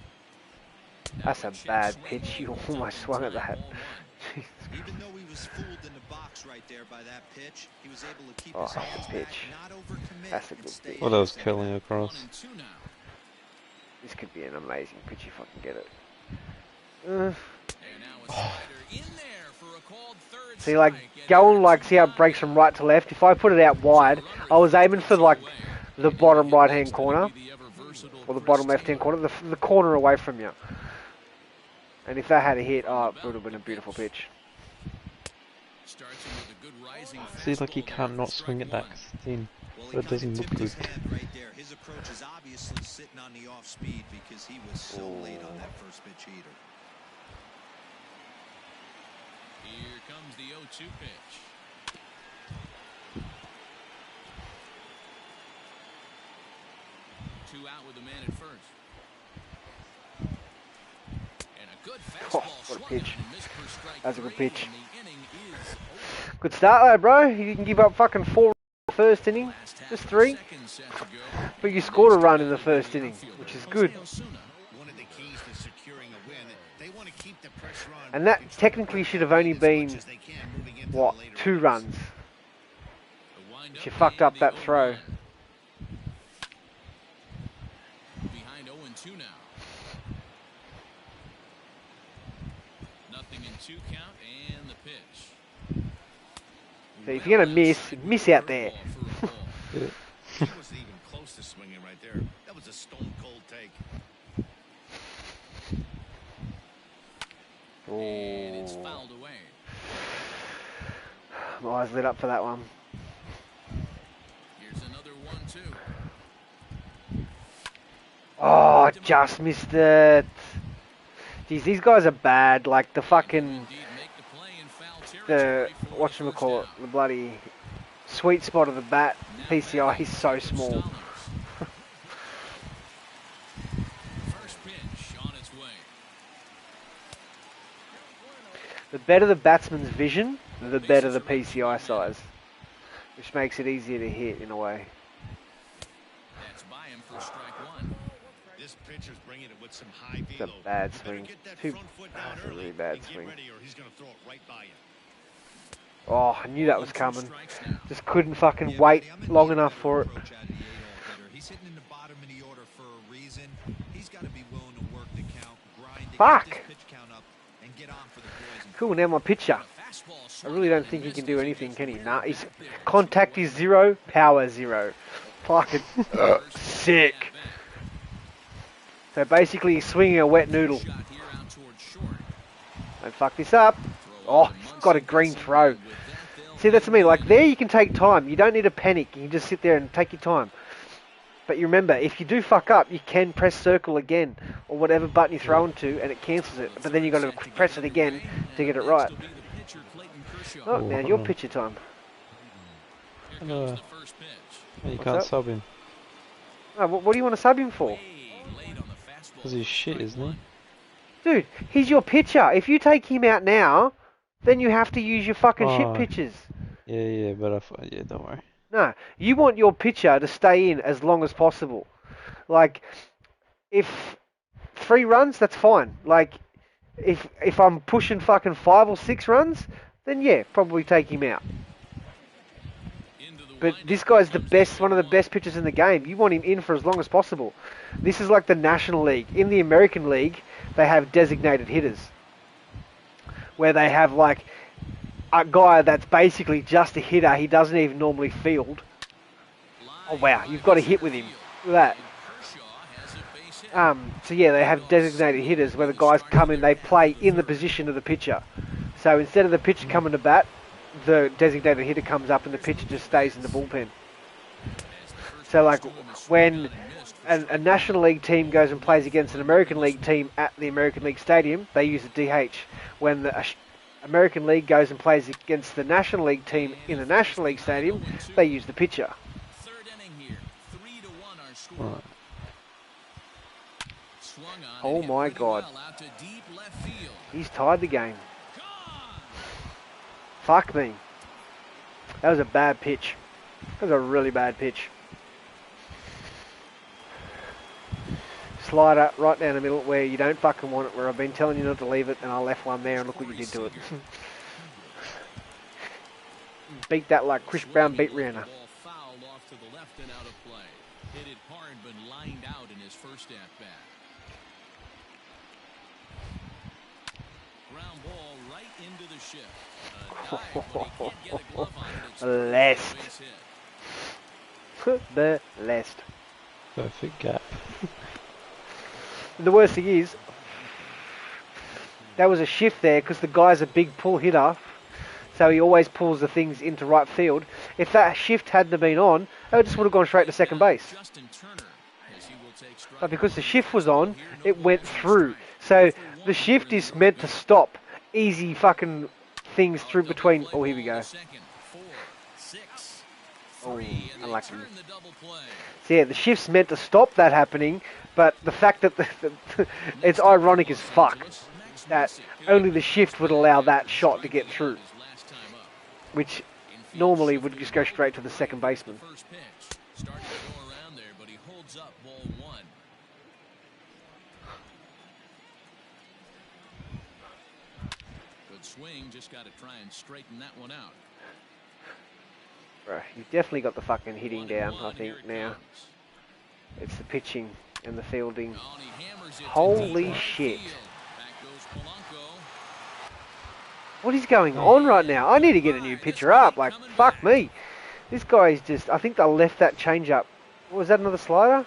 That's Now a check bad swing pitch. You holds almost up swung in at time, that. ball one. Even though he was fooled in the box right there by that pitch, he was able to keep Oh, his hands back, pitch. not overcommit, That's a and good stay pitch. Well, in that the was zone. curling across. 1-2 now. This could be an amazing pitch if I can get it. And now a slider in there for a called third See, like, strike, and going there's like, see how it one breaks from down. right to left? If I put it out wide, I was aiming for, like, the bottom right-hand corner, or the bottom left-hand corner, the corner away from you. And if that had a hit, oh, it would have been a beautiful pitch. See, like, you can't not swing at that thin. Well, But it doesn't look tipped his good. hand right there. His approach is obviously sitting on the off speed because he was so late on that first pitch heater. Here comes the 0-2 pitch. Two out with a man at first. And a good Oh, fastball what a swung pitch. on and missed for strike That's a good three, pitch. and the inning is over. Good start though, bro. You can give up fucking 4 in the first inning. Last half Just of the 3. second set to go. But you scored a run in the first inning, which is good. One of the keys to securing a win, they want to keep the pressure on. And that technically should have only been, what, 2 runs. She fucked up that throw. Behind 0-2 now. Nothing in 2 count and the pitch. So if you're going to miss out there. He wasn't even close to swinging right there. That was a stone cold take. And it's Oh, fouled away. my eyes lit up for that one. Here's another 1-2. Oh, just missed it. Jeez, these guys are bad. Like the fucking, Indeed make the play in foul the territory for whatchamacallit, first the bloody sweet spot of the bat. down. PCI is so small. First pitch on its way. The better the batsman's vision, the better the PCI size, which makes it easier to hit in a way. That's by him for strike one. This pitcher's bringing it with some high It's a velo. bad You better swing. get that Too, front foot down that's a early really bad and get swing. ready or he's going to throw it right by you. Oh, I knew that was 1-2 coming. strikes now. Just couldn't fucking Yeah, wait buddy, I'm gonna long need a enough better for it. approach out of the 8-0 hitter. He's hitting in the bottom of the order for a reason. He's got to be willing to work the count, grind to Fuck. get this pitch count up, and get on for the boys. Cool, now my pitcher. Fastball I swung really on don't and think he missed can do as anything, gets can he? where Nah, that his pitch contact is 0, power 0. Fucking sick. So basically he's swinging a wet noodle. Shot here out towards short. Don't fuck this up. Oh, he's got a green throw. See, that's me. Like, there you can take time. You don't need to panic. You can just sit there and take your time. But you remember, if you do fuck up, you can press circle again, or whatever button you throw into, and it cancels it. But then you got to press it again to get it right. Oh, now your pitcher time. Here comes the first pitch. You What's can't that? sub him. Oh, what do you want to sub him for? Way late on the fastball. Because he's shit, isn't he? Dude, he's your pitcher. If you take him out now, then you have to use your fucking shit Oh. pitches. Yeah, but yeah, don't worry. No, you want your pitcher to stay in as long as possible. Like, if 3 runs, that's fine. Like, if I'm pushing fucking 5 or 6 runs, then yeah, probably take him out. But this guy's the best, one of the best pitchers in the game. You want him in for as long as possible. This is like the National League. In the American League, they have designated hitters, where they have like a guy that's basically just a hitter. He doesn't even normally field. Oh wow, you've got a hit with him. Look at that. So yeah, they have designated hitters where the guys come in, they play in the position of the pitcher. So instead of the pitcher coming to bat, the designated hitter comes up and the pitcher just stays in the bullpen. So like when a National League team goes and plays against an American League team at the American League Stadium, they use a DH. When the American League goes and plays against the National League team in the National League Stadium, they use the pitcher. Third inning here, 3-1 our score. Right. Swung on Oh and hit my pretty God. well out to deep left field. He's tied the game. Gone. Fuck me. That was a bad pitch. That was a really bad pitch. Slider right down the middle where you don't fucking want it, where I've been telling you not to leave it, and I left one there, and look what you did to it. Beat that like Chris Brown beat Rihanna. Ball fouled off to the left and out of play. Hit it hard, but lined out in his first at bat. Ground ball right into the shift. A dive, but he can't get a glove on it. It's Blessed. base hit. Blessed. Perfect gap. The worst thing is, that was a shift there because the guy's a big pull hitter, so he always pulls the things into right field. If that shift hadn't been on, it just would have gone straight to second base. Justin Turner, as he will take strike But because the one. shift was on, it went through. So the shift is meant to stop easy fucking things through between. Oh, here we go. Second, 4, 6, Oh, 3, and they unlucky. turn the double play. So yeah, the shift's meant to stop that happening, but the fact that it's ironic as fuck that only the shift would allow that shot to get through, which normally would just go straight to the second baseman. First pitch, starting to go around there, but he holds up ball 1. Good swing, just got to try and straighten that one out. Right, you've definitely got the fucking hitting down, I think, now. It's the pitching and the fielding. Holy shit. What is going on right now? I need to get a new pitcher up. Like, fuck me. This guy is just... I think they left that change up. Was that another slider?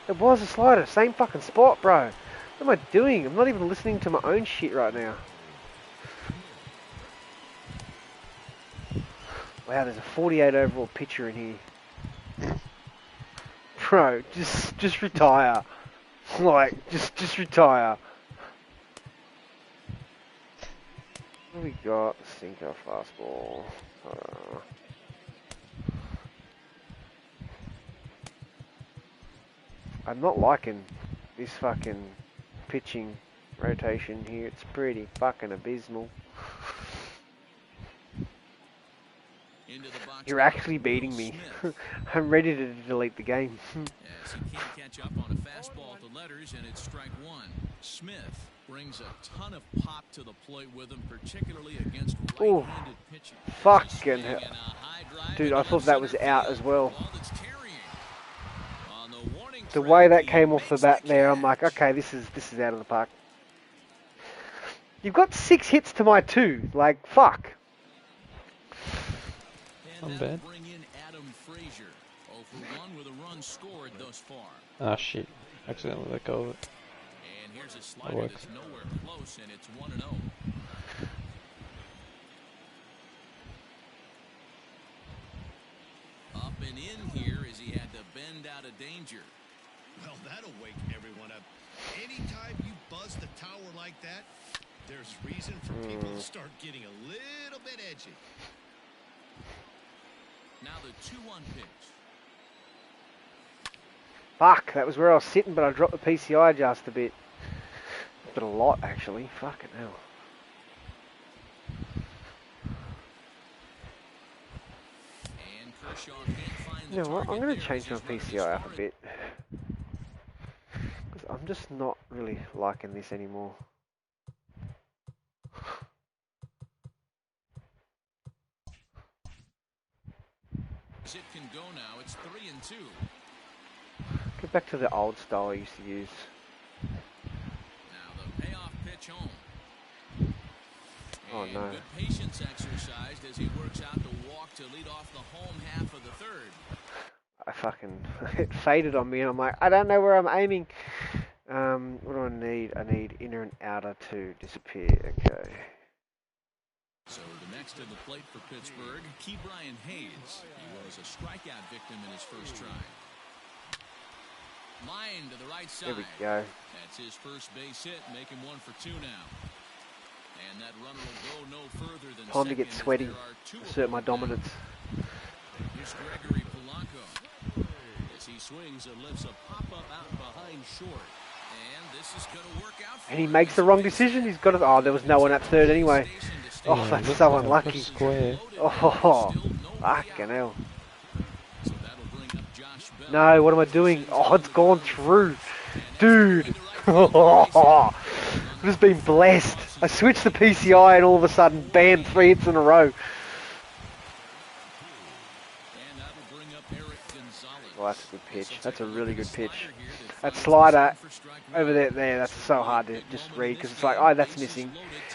It was a slider. Same fucking spot, bro. What am I doing? I'm not even listening to my own shit right now. Wow, there's a 48 overall pitcher in here. Bro, just retire. Like, just retire. What do we got? Sinker, fastball. I'm not liking this fucking pitching rotation here. It's pretty fucking abysmal. You're actually beating me. I'm ready to delete the game. As he can't catch up on a fastball to letters, and it's strike 1. Smith brings a ton of pop to the plate with him, particularly against right-handed pitching. Fucking hell. Dude, I thought that was out as well. The way that came off the bat there, I'm like, okay, this is out of the park. You've got 6 hits to my 2. Like, fuck. Not bad. Bring in Adam Frazier. 0 for 1 with a run scored thus far. Ah, shit. Accidentally let go of it. And here's a slider that's nowhere close, and it's 1-0. Up and in here as he had to bend out of danger. Well, that'll wake everyone up. Anytime you buzz the tower like that, there's reason for people to start getting a little bit edgy. Now the 2-1 pitch. Fuck, that was where I was sitting, but I dropped the PCI just a bit. But a lot, actually. Fucking hell. And Kershaw can't find the You know what? I'm target going there to change as my his runner PCI up a scored. bit. Because I'm just not really liking this anymore. It can go now. It's 3-2. Get back to the old style I used to use. Now the payoff pitch home. Oh, And no. good patience exercised as he works out the walk to lead off the home half of the third. I fucking... it faded on me and I'm like, I don't know where I'm aiming. What do I need? I need inner and outer to disappear. Okay. So the next to the plate for Pittsburgh, Brian Hayes. He was a strikeout victim in his first try. Line to the right side. There we go. That's his first base hit, making 1 for 2 now. And that runner will go no further than Time to get second, sweaty. as there are 2 of Assert them my down. dominance. Here's Gregory Polanco. As he swings and lifts a pop-up out behind short. And this is going to work out for And he him. makes the wrong decision. He's got it. Oh, there was no one at third anyway. Oh, Yeah, that's look so at that unlucky. square. Oh, fucking hell. So that'll bring up Josh Bell. No, what am I doing? Oh, it's gone through. Dude. I've just been blessed. I switched the PCI and all of a sudden, bam, 3 hits in a row. And that'll bring up Eric Gonzalez. Well, that's a good pitch. That's a really good pitch. That slider over there, that's so hard to just read because it's like, oh, that's missing.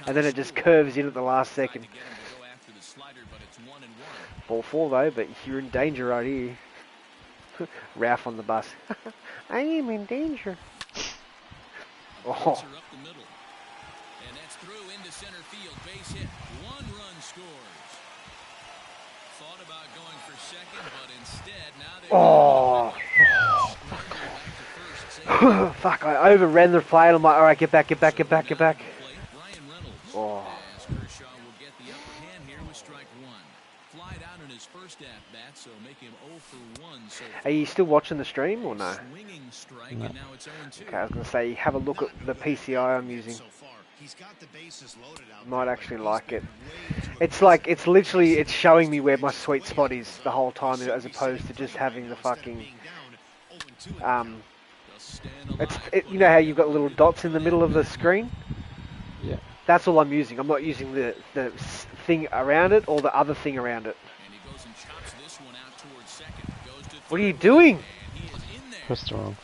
And then it just curves in at the last second. Ball 4 though, but you're in danger right here. Ralph on the bus. I am in danger. Oh. And that's through into center field. Base hit. 1 run scores. Thought about going for second, but instead now they Fuck, I overran the play and I'm like, alright, get back. Oh. As Kershaw will get the upper hand here with strike 1. Flied out in his first at bat, so make him 0 for 1 so far. Are you still watching the stream or no? Swinging strike, No. and now it's 0-2. Okay, I was going to say, have a look at the PCI I'm using. Might actually like it. It's like, it's literally, it's showing me where my sweet spot is the whole time as opposed to just having the fucking, you know how you've got little dots in the middle of the screen? Yeah. That's all I'm using. I'm not using the thing around it or the other thing around it. And he goes and chops this one out towards second. Goes to What are you third, doing? and he is in there. Press the wrong.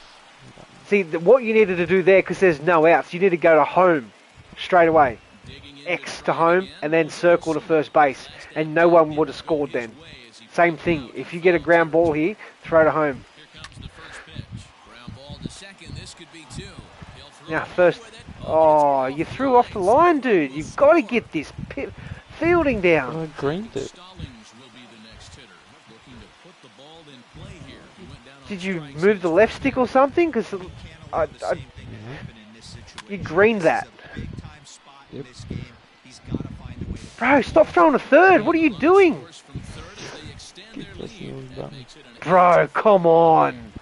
See, what you needed to do there, because there's no outs, you need to go to home straight away. Digging in X try to home, again. and then circle to first base. And no one would have scored then. Same thing. If you get a ground ball here, throw to home. Here comes the first pitch. Ground ball to second. This could be 2. He'll throw Now, it first... with it. Oh, you threw off the line, dude. You've got to get this fielding down. I greened it. Stallings will be the next hitter. Looking to put the ball in play here. He went down on Did you strikes. move the left stick or something? Because you greened that. Yep. Bro, stop throwing a third. What are you doing? Scores from third as they extend Keep their pressing lead. the That button. makes it an Bro, come on.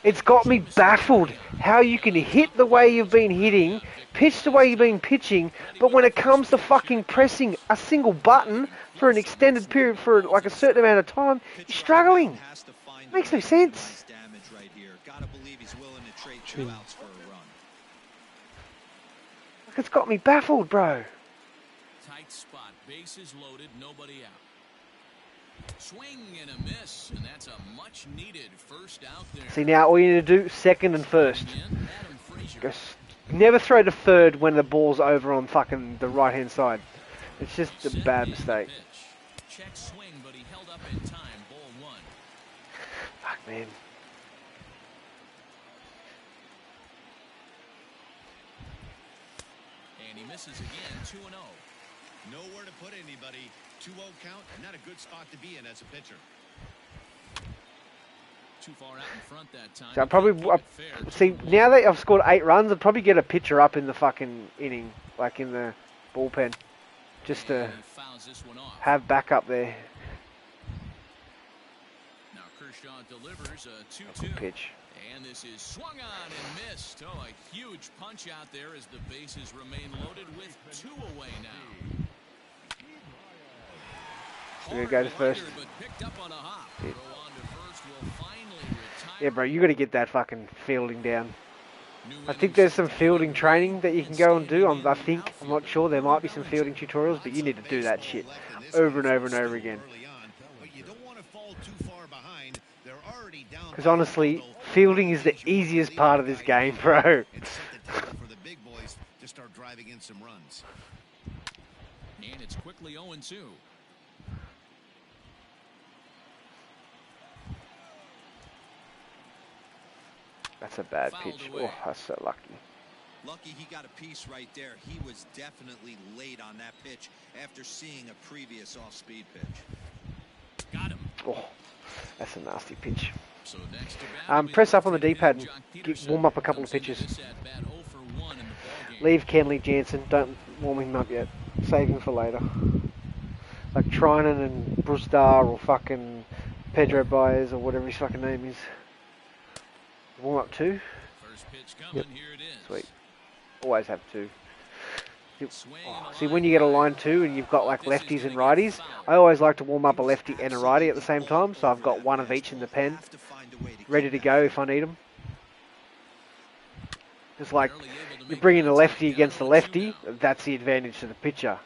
It's got me baffled how you can hit the way you've been hitting, pitch the way you've been pitching, but when it comes to fucking pressing a single button for an extended period for like a certain amount of time, you're struggling. Makes no sense. Like, it's got me baffled, bro. tight spot. Bases loaded. Nobody out. Swing and a miss, and that's a much-needed first out there. See, now all you need to do, second and first. Again, Adam Frazier. Never throw to third when the ball's over on fucking the right-hand side. It's just a bad mistake. Check swing, but he held up in time. Ball 1. Fuck, man. And he misses again. 2-0. Nowhere to put anybody. 2-0 count. Not a good spot to be in as a pitcher. Too far out in front that time. So I probably see now that I've scored 8 runs, I'd probably get a pitcher up in the fucking inning, like in the bullpen, just to And he fouls this one off. have backup there. Now Kershaw delivers a 2-2. Good pitch. And this is swung on and missed. Oh, a huge punch out there as the bases remain loaded with 2 away now. We're gonna go to first. But picked up on a hop. Throw on to first will finally retire. Yeah, bro, you got to get that fucking fielding down. I think there's some fielding training that you can go and do. I'm not sure. There might be some fielding tutorials, but you need to do that shit over and over and over again. Because honestly, fielding is the easiest part of this game, bro. It's set the table for the big boys to start driving in some runs. And it's quickly 0-2. That's a bad pitch. Oh, that's so lucky. Lucky he got a piece right there. He was definitely late on that pitch after seeing a previous off-speed pitch. Got him. Oh, that's a nasty pitch. So next to bat, Press up on the D-pad and warm up a couple of pitches. Leave Kenley Jansen. Don't warm him up yet. Save him for later. Like Trinan and Brusdar or fucking Pedro Baez or whatever his fucking name is. Warm up 2. First pitch coming. Yep. Here it is. Sweet. Always have 2. See, when you get a line 2 and you've got like lefties and righties, I always like to warm up a lefty and a righty at the same time, so I've got one of each in the pen, ready to go if I need them. It's like, you bring in a lefty against a lefty, that's the advantage to the pitcher.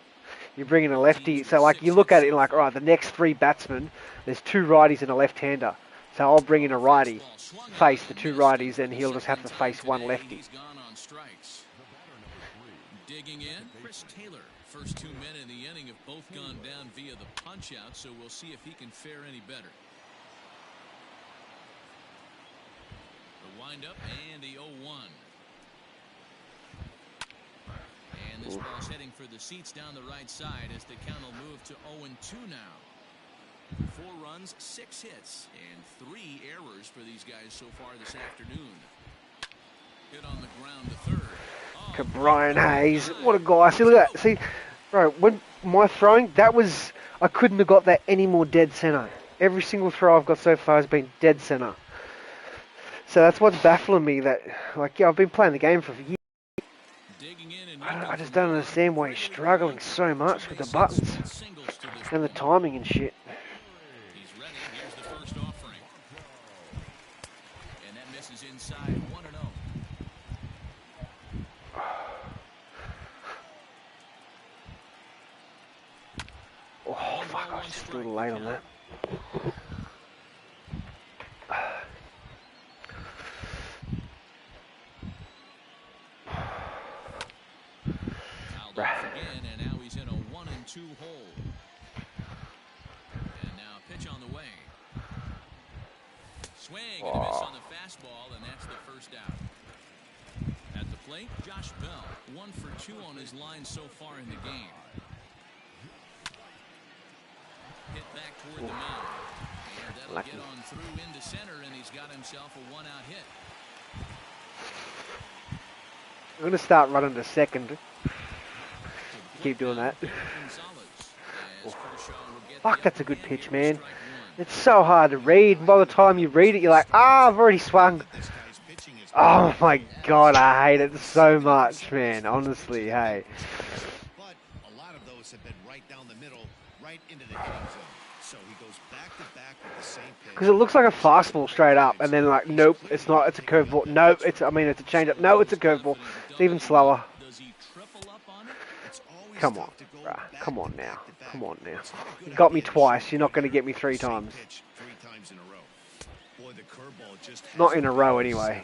You bring in a lefty, so like you look at it like, alright, the next 3 batsmen, there's 2 righties and a left-hander. So I'll bring in a righty, face the 2 righties, and he'll just have to face 1 lefty. Digging in, Chris Taylor. First 2 men in the inning have both gone down via the punch-out, so we'll see if he can fare any better. The wind-up and the 0-1. And this ball's heading for the seats down the right side as the count will move to 0-2 now. 4 runs, 6 hits, and 3 errors for these guys so far this afternoon. Hit on the ground to third. Look at Brian Hayes. What a guy. See, look at that. See, bro, when my throwing, that was, I couldn't have got that any more dead center. Every single throw I've got so far has been dead center. So that's what's baffling me, that, like, yeah, I've been playing the game for years. I just don't understand why he's struggling so much with the buttons and the timing and shit. He's ready. Here's the first offering. And that misses inside 1-0. Oh, fuck, I was just a little late on that. Fouled off again, and now he's in a 1-2 hole. And now a pitch on the way. Swing and a miss on the fastball, and that's the first out. At the plate, Josh Bell, 1 for 2 on his line so far in the game. Hit back toward the mound. And that'll get on through into center, and he's got himself a 1-out hit. I'm going to start running to second. Keep doing that. Oh. Fuck, that's a good pitch, man. It's so hard to read. By the time you read it, you're like, I've already swung. Oh my god, I hate it so much, man. Honestly, hey. But a lot of those have been right down the middle, right into the hitting zone. So he goes back to back with the same pitch. Because it looks like a fastball straight up, and then like, nope, it's not. It's a curveball. Nope, it's a changeup. No, it's a curveball. It's even slower. Come on, bruh. Come on now. Come on now. You got me twice. You're not going to get me 3 times. Not in a row, anyway.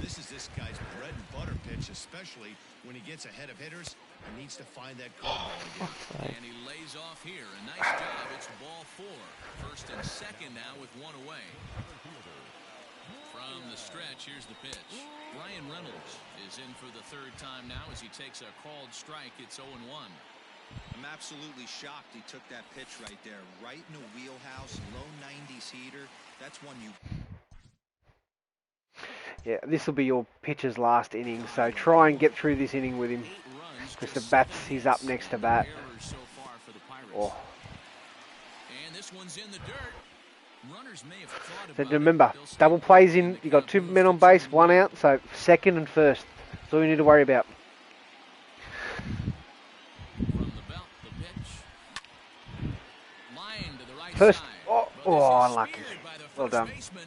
This is this guy's bread and butter pitch, especially when he gets ahead of hitters and needs to find that curveball again. And he lays off here. A nice job. It's ball 4. First and second now with 1 away. From the stretch, here's the pitch. Ryan Reynolds is in for the 3rd time now as he takes a called strike. It's 0-1. I'm absolutely shocked he took that pitch right there. Right in the wheelhouse, low 90s heater. That's one you... Yeah, this will be your pitcher's last inning, so try and get through this inning with him. Because the bats, he's up next to bat. Oh. And this one's in the dirt. Runners may have thought So about remember, it, they'll stay double put plays when in. the You got count 2 moves men to on base, 2-1. 1 out. So second and first. That's all you need to worry about. From the belt, the pitch. Line to the right First. side. Oh, But this is unlucky. speared by the Well first done. baseman.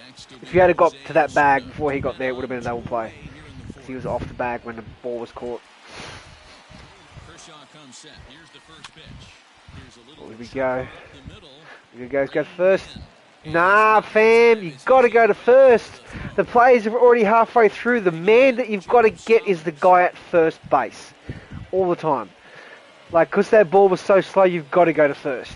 Next will If be you had got Jose to that bag Osuna. before he got Men there, it would have on, been a double 2 play. away here in the Because he was fourth. off the bag when the ball was caught. Kershaw comes set. Here's the first pitch. Here's a little Here we chopper go. up the middle. Here goes, go Reined first. in. Nah, fam, you got to go to first. The players are already halfway through. The man that you've got to get is the guy at first base. All the time. Like, because that ball was so slow, you've got to go to first.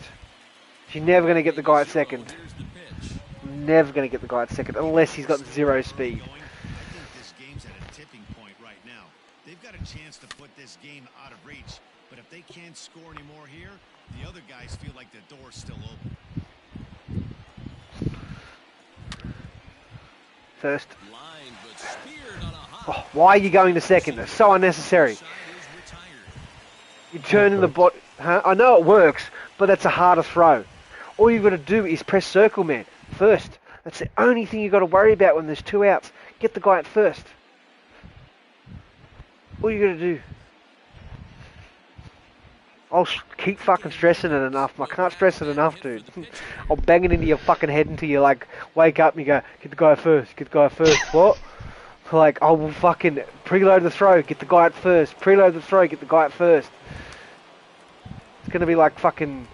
You're never going to get the guy at second. Here's the pitch. Never going to get the guy at second, unless he's got 0 speed. I think this game's at a tipping point right now. They've got a chance to put this game out of reach, but if they can't score anymore here, the other guys feel like the door's still open. First. Line, but speared on a hop. Oh, why are you going to second? That's so unnecessary. Side is retired. You're turning the bot. Huh? I know it works, but that's a harder throw. All you've got to do is press circle, man. First. That's the only thing you've got to worry about when there's 2 outs. Get the guy at first. All you got to do. I'll keep fucking stressing it enough. I can't stress it enough, dude. I'll bang it into your fucking head until you, like, wake up and you go, get the guy first, get the guy first. What? Like, I will fucking preload the throw, get the guy at first. Preload the throw, get the guy at first. It's going to be like fucking...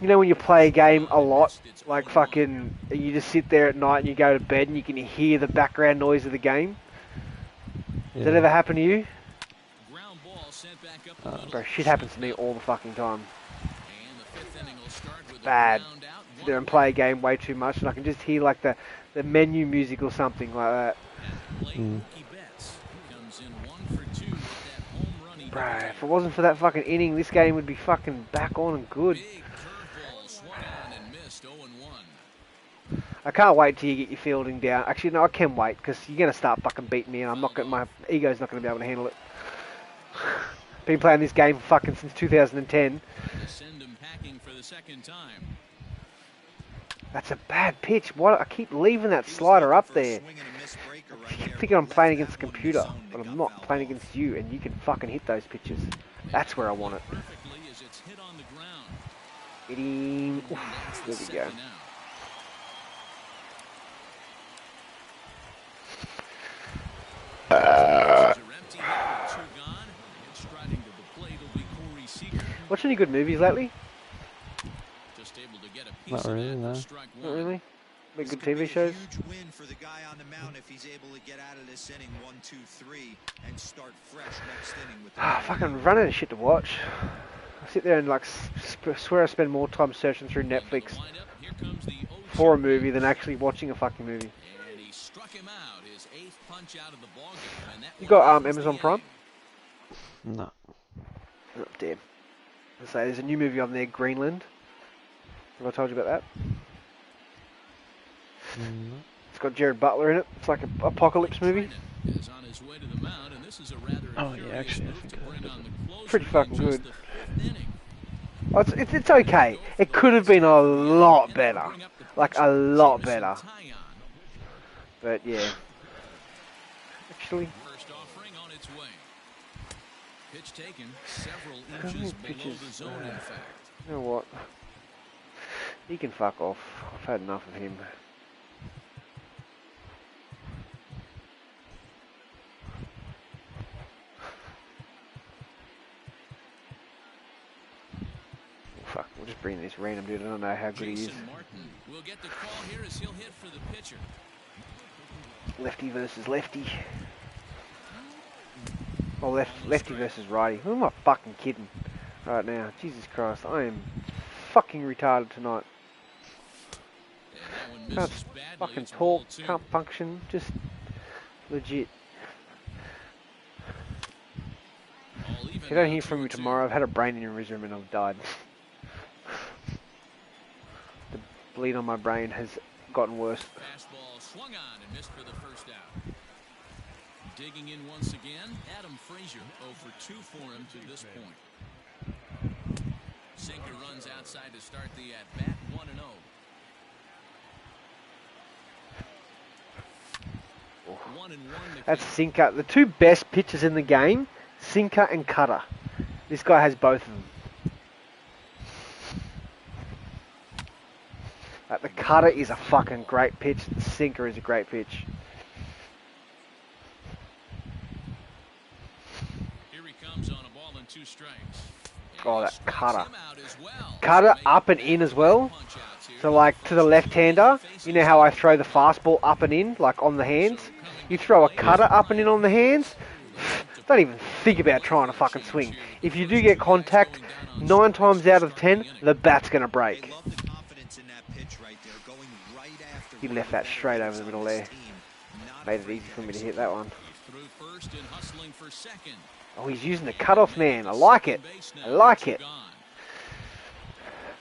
You know when you play a game a lot? Like fucking... You just sit there at night and you go to bed and you can hear the background noise of the game? Does that ever happen to you? Ground ball sent back up the middle. Bro, shit happens to me all the fucking time. And the 5th inning will start with a Bad. ground out. Sit there and play a game way too much and I can just hear like the menu music or something like that. Mookie Betts comes in 1 for 2 with that home run he Bro, hit. if it wasn't for that fucking inning, this game would be fucking back on and good. Big curveball swung on and missed 0-1. I can't wait till you get your fielding down. Actually, no, I can wait because you're going to start fucking beating me and I'm not going. My ego's not going to be able to handle it. Been playing this game fucking since 2010. To send him packing for the 2nd time. That's a bad pitch. What? I keep leaving that slider up there. I keep thinking I'm playing against the computer, but I'm not playing against you, and you can fucking hit those pitches. That's where I want it. Perfectly as it's hit on the ground. Hit him. Oof, That's there the we go. 2nd out. Are empty here with 2 gone. And striding to the plate will be Corey Seager. Watch any good movies lately? Just able to get a piece Not of really, that no. for strike Not 1. really. Big This good could be TV a shows. huge win for the guy on the mound if he's able to get out of this inning 1, 2, 3 and start fresh next inning with the Ah, fucking run out of shit to watch. I sit there and like swear I spend more time searching through Netflix Lined up, here comes the 0-2 for a movie than actually watching a fucking movie. And he struck him out. His 8th punch out of the ballgame. And that You one got ends the Amazon Prime? inning. No. Oh, damn. I say there's a new movie on there, Greenland. Have I told you about that? No. It's got Jared Butler in it. It's like an apocalypse movie. Is on his way to the mound, and this is a rather Oh, yeah, curious actually, I move think to I bring heard on the closer Pretty in fucking just good. the 5th inning. Oh, it's okay. It could have been a lot better. Like a lot better. But yeah. Actually, First offering on its way. Pitch taken several how many inches below pitches? the zone, in fact. You know what? He can fuck off. I've had enough of him. Fuck, we'll just bring this random dude. I don't know how good he is. Jason Martin will get the call here as he'll hit for the pitcher. Lefty versus lefty. Oh, lefty versus righty. Who am I fucking kidding right now? Jesus Christ, I am fucking retarded tonight. And that one Can't misses badly. fucking It's ball talk, 2. can't function, just legit. All even If you don't now, hear from me 2-2. tomorrow, I've had a brain aneurysm and I've died. The bleed on my brain has gotten worse. Fastball swung on and missed for the 1st out. Digging in once again, Adam Frazier 0 for 2 for him to this point. sinker runs outside to start the at-bat, 1-0. That's sinker. The two best pitchers in the game, sinker and cutter. This guy has both of them. The cutter is a fucking great pitch. The sinker is a great pitch. Here he comes on a ball and 2 strikes. Oh, that cutter. Cutter up and in as well. So like to the left-hander, you know how I throw the fastball up and in, like on the hands? You throw a cutter up and in on the hands, don't even think about trying to fucking swing. If you do get contact, 9 times out of 10, the bat's going to break. He left that straight over the middle there. Made it easy for me to hit that one. Oh, he's using the cutoff man. I like it. I like it.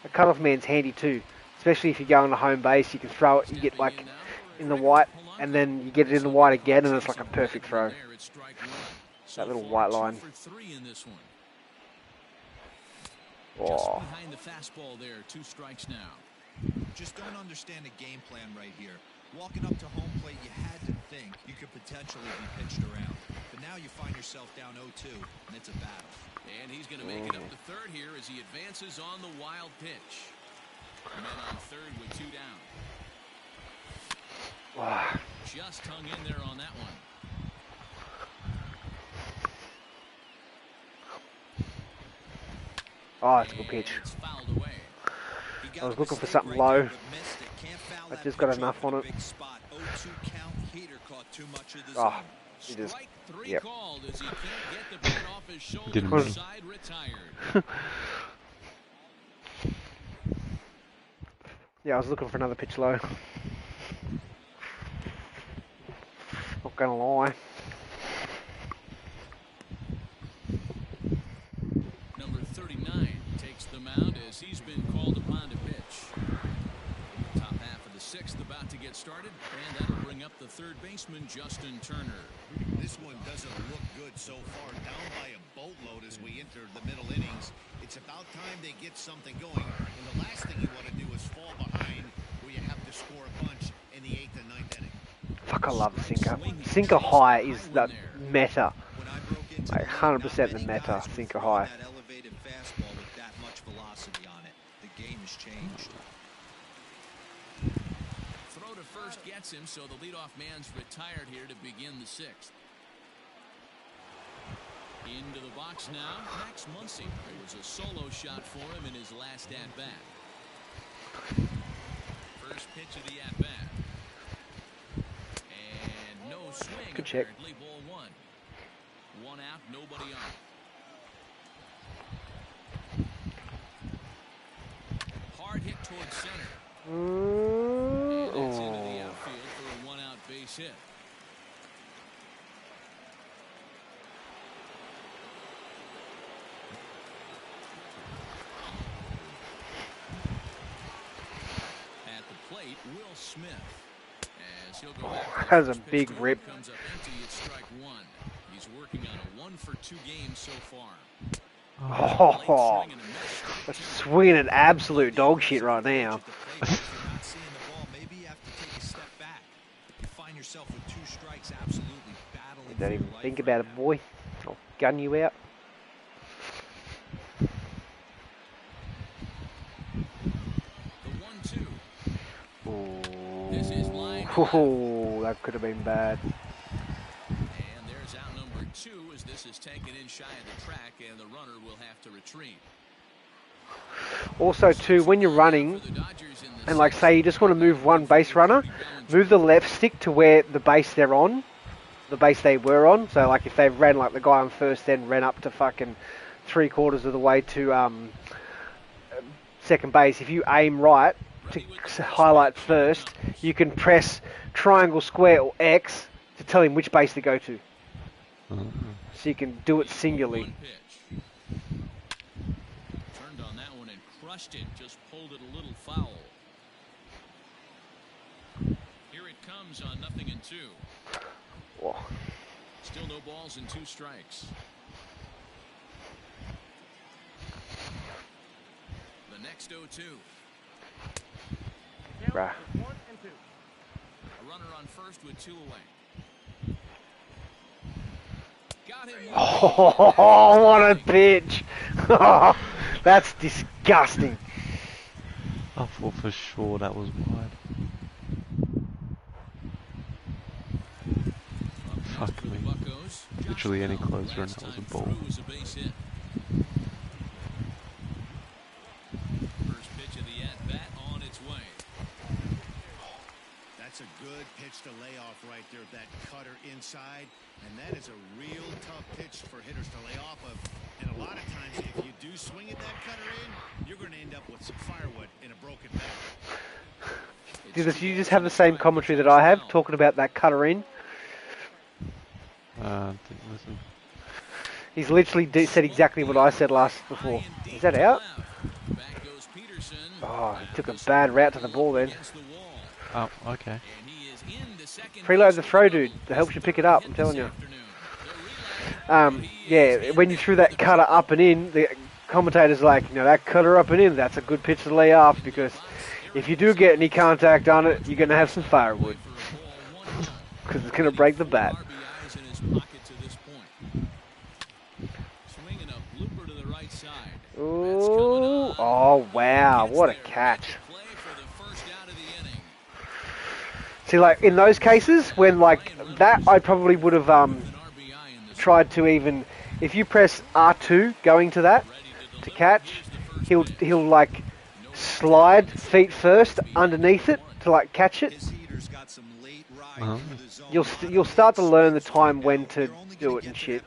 The cutoff man's handy too. Especially if you go on the home base, you can throw it, you get like in the white, and then you get it in the white again, and it's like a perfect throw. That little white line. Oh. Behind the fastball there, 2 strikes now. Just don't understand the game plan right here. Walking up to home plate, you had to think you could potentially be pitched around. But now you find yourself down 0-2, and it's a battle. And he's going to make it up to third here as he advances on the wild pitch. And then on third with 2 down. Wow. Just hung in there on that one. Oh, it's a good pitch. It's fouled away. I was looking for something low. I just got enough on it. Oh, he just, yep. Didn't Yeah, I was looking for another pitch low. Not gonna lie. Number 39 takes the mound as he's been called upon to pitch. Top half of the 6th about to get started, and that'll bring up the third baseman, Justin Turner. This one doesn't look good so far. Down by a boatload as we enter the middle innings. It's about time they get something going. And the last thing you want to do is fall behind where you have to score a bunch in the 8th and 9th inning. Fuck, I love the sinker. Sinker high is the meta. Like 100% the meta, sinker high. That elevated fastball with that much velocity on it. The game has changed. Throw to first gets him, so the leadoff man's retired here to begin the 6th. Into the box now, Max Muncy. It was a solo shot for him in his last at-bat. First pitch of the at-bat. And no swing. Good check. Apparently, ball 1. 1 out, nobody on. Hard hit towards center. And it's into the outfield for a 1-out base hit. At the plate, Will Smith. As he'll go back. That was a big rip. Comes up empty at strike 1. He's working on a 1-for-2 game so far. Oh, that's swinging an absolute dog shit right now. Don't even think about it, boy. I'll gun you out. Oh, that could have been bad. And there's out number 2 as this is taken in shy of the track, and the runner will have to retreat. Also, too, when you're running, and like say you just want to move one base runner, move the left stick to where the base they're on, the base they were on. So like if they ran like the guy on first, then ran up to fucking 3/4 of the way to second base. If you aim right to highlight first, you can press triangle, square, or X to tell him which base to go to. So you can do it singularly. Turned on that one and crushed it, just pulled it a little foul. Here it comes on 0-2. Whoa. Still no balls and 2 strikes. The next 0-2. Bruh. Count is 1 and 2. A runner on first with 2 away. Got him. Oh, what a pitch! That's disgusting. I thought for sure that was wide. Fuck me. Literally any closer and that was a ball. First pitch of the at-bat on its way. That's a good pitch to lay off right there, that cutter inside. And that is a real tough pitch for hitters to lay off of. And a lot of times, if you do swing at that cutter in, you're going to end up with some firewood in a broken bat. Did you just have the same commentary that I have, talking about that cutter in? Didn't listen. He's literally said exactly what I said before. Is that out? Oh, he took a bad route to the ball then. Oh, okay. Preload the throw, dude. That helps you pick it up, I'm telling you. Yeah, when you threw that cutter up and in, the commentator's like, that cutter up and in, that's a good pitch to lay off, because if you do get any contact on it, you're going to have some firewood. Because it's going to break the bat. Ooh, oh wow, what a catch. See, like, in those cases, when, like, that, I probably would have tried to even, if you press R2 going to that, to catch, he'll like, slide feet first underneath it to, like, catch it. You'll start to learn the time when to do it and shit.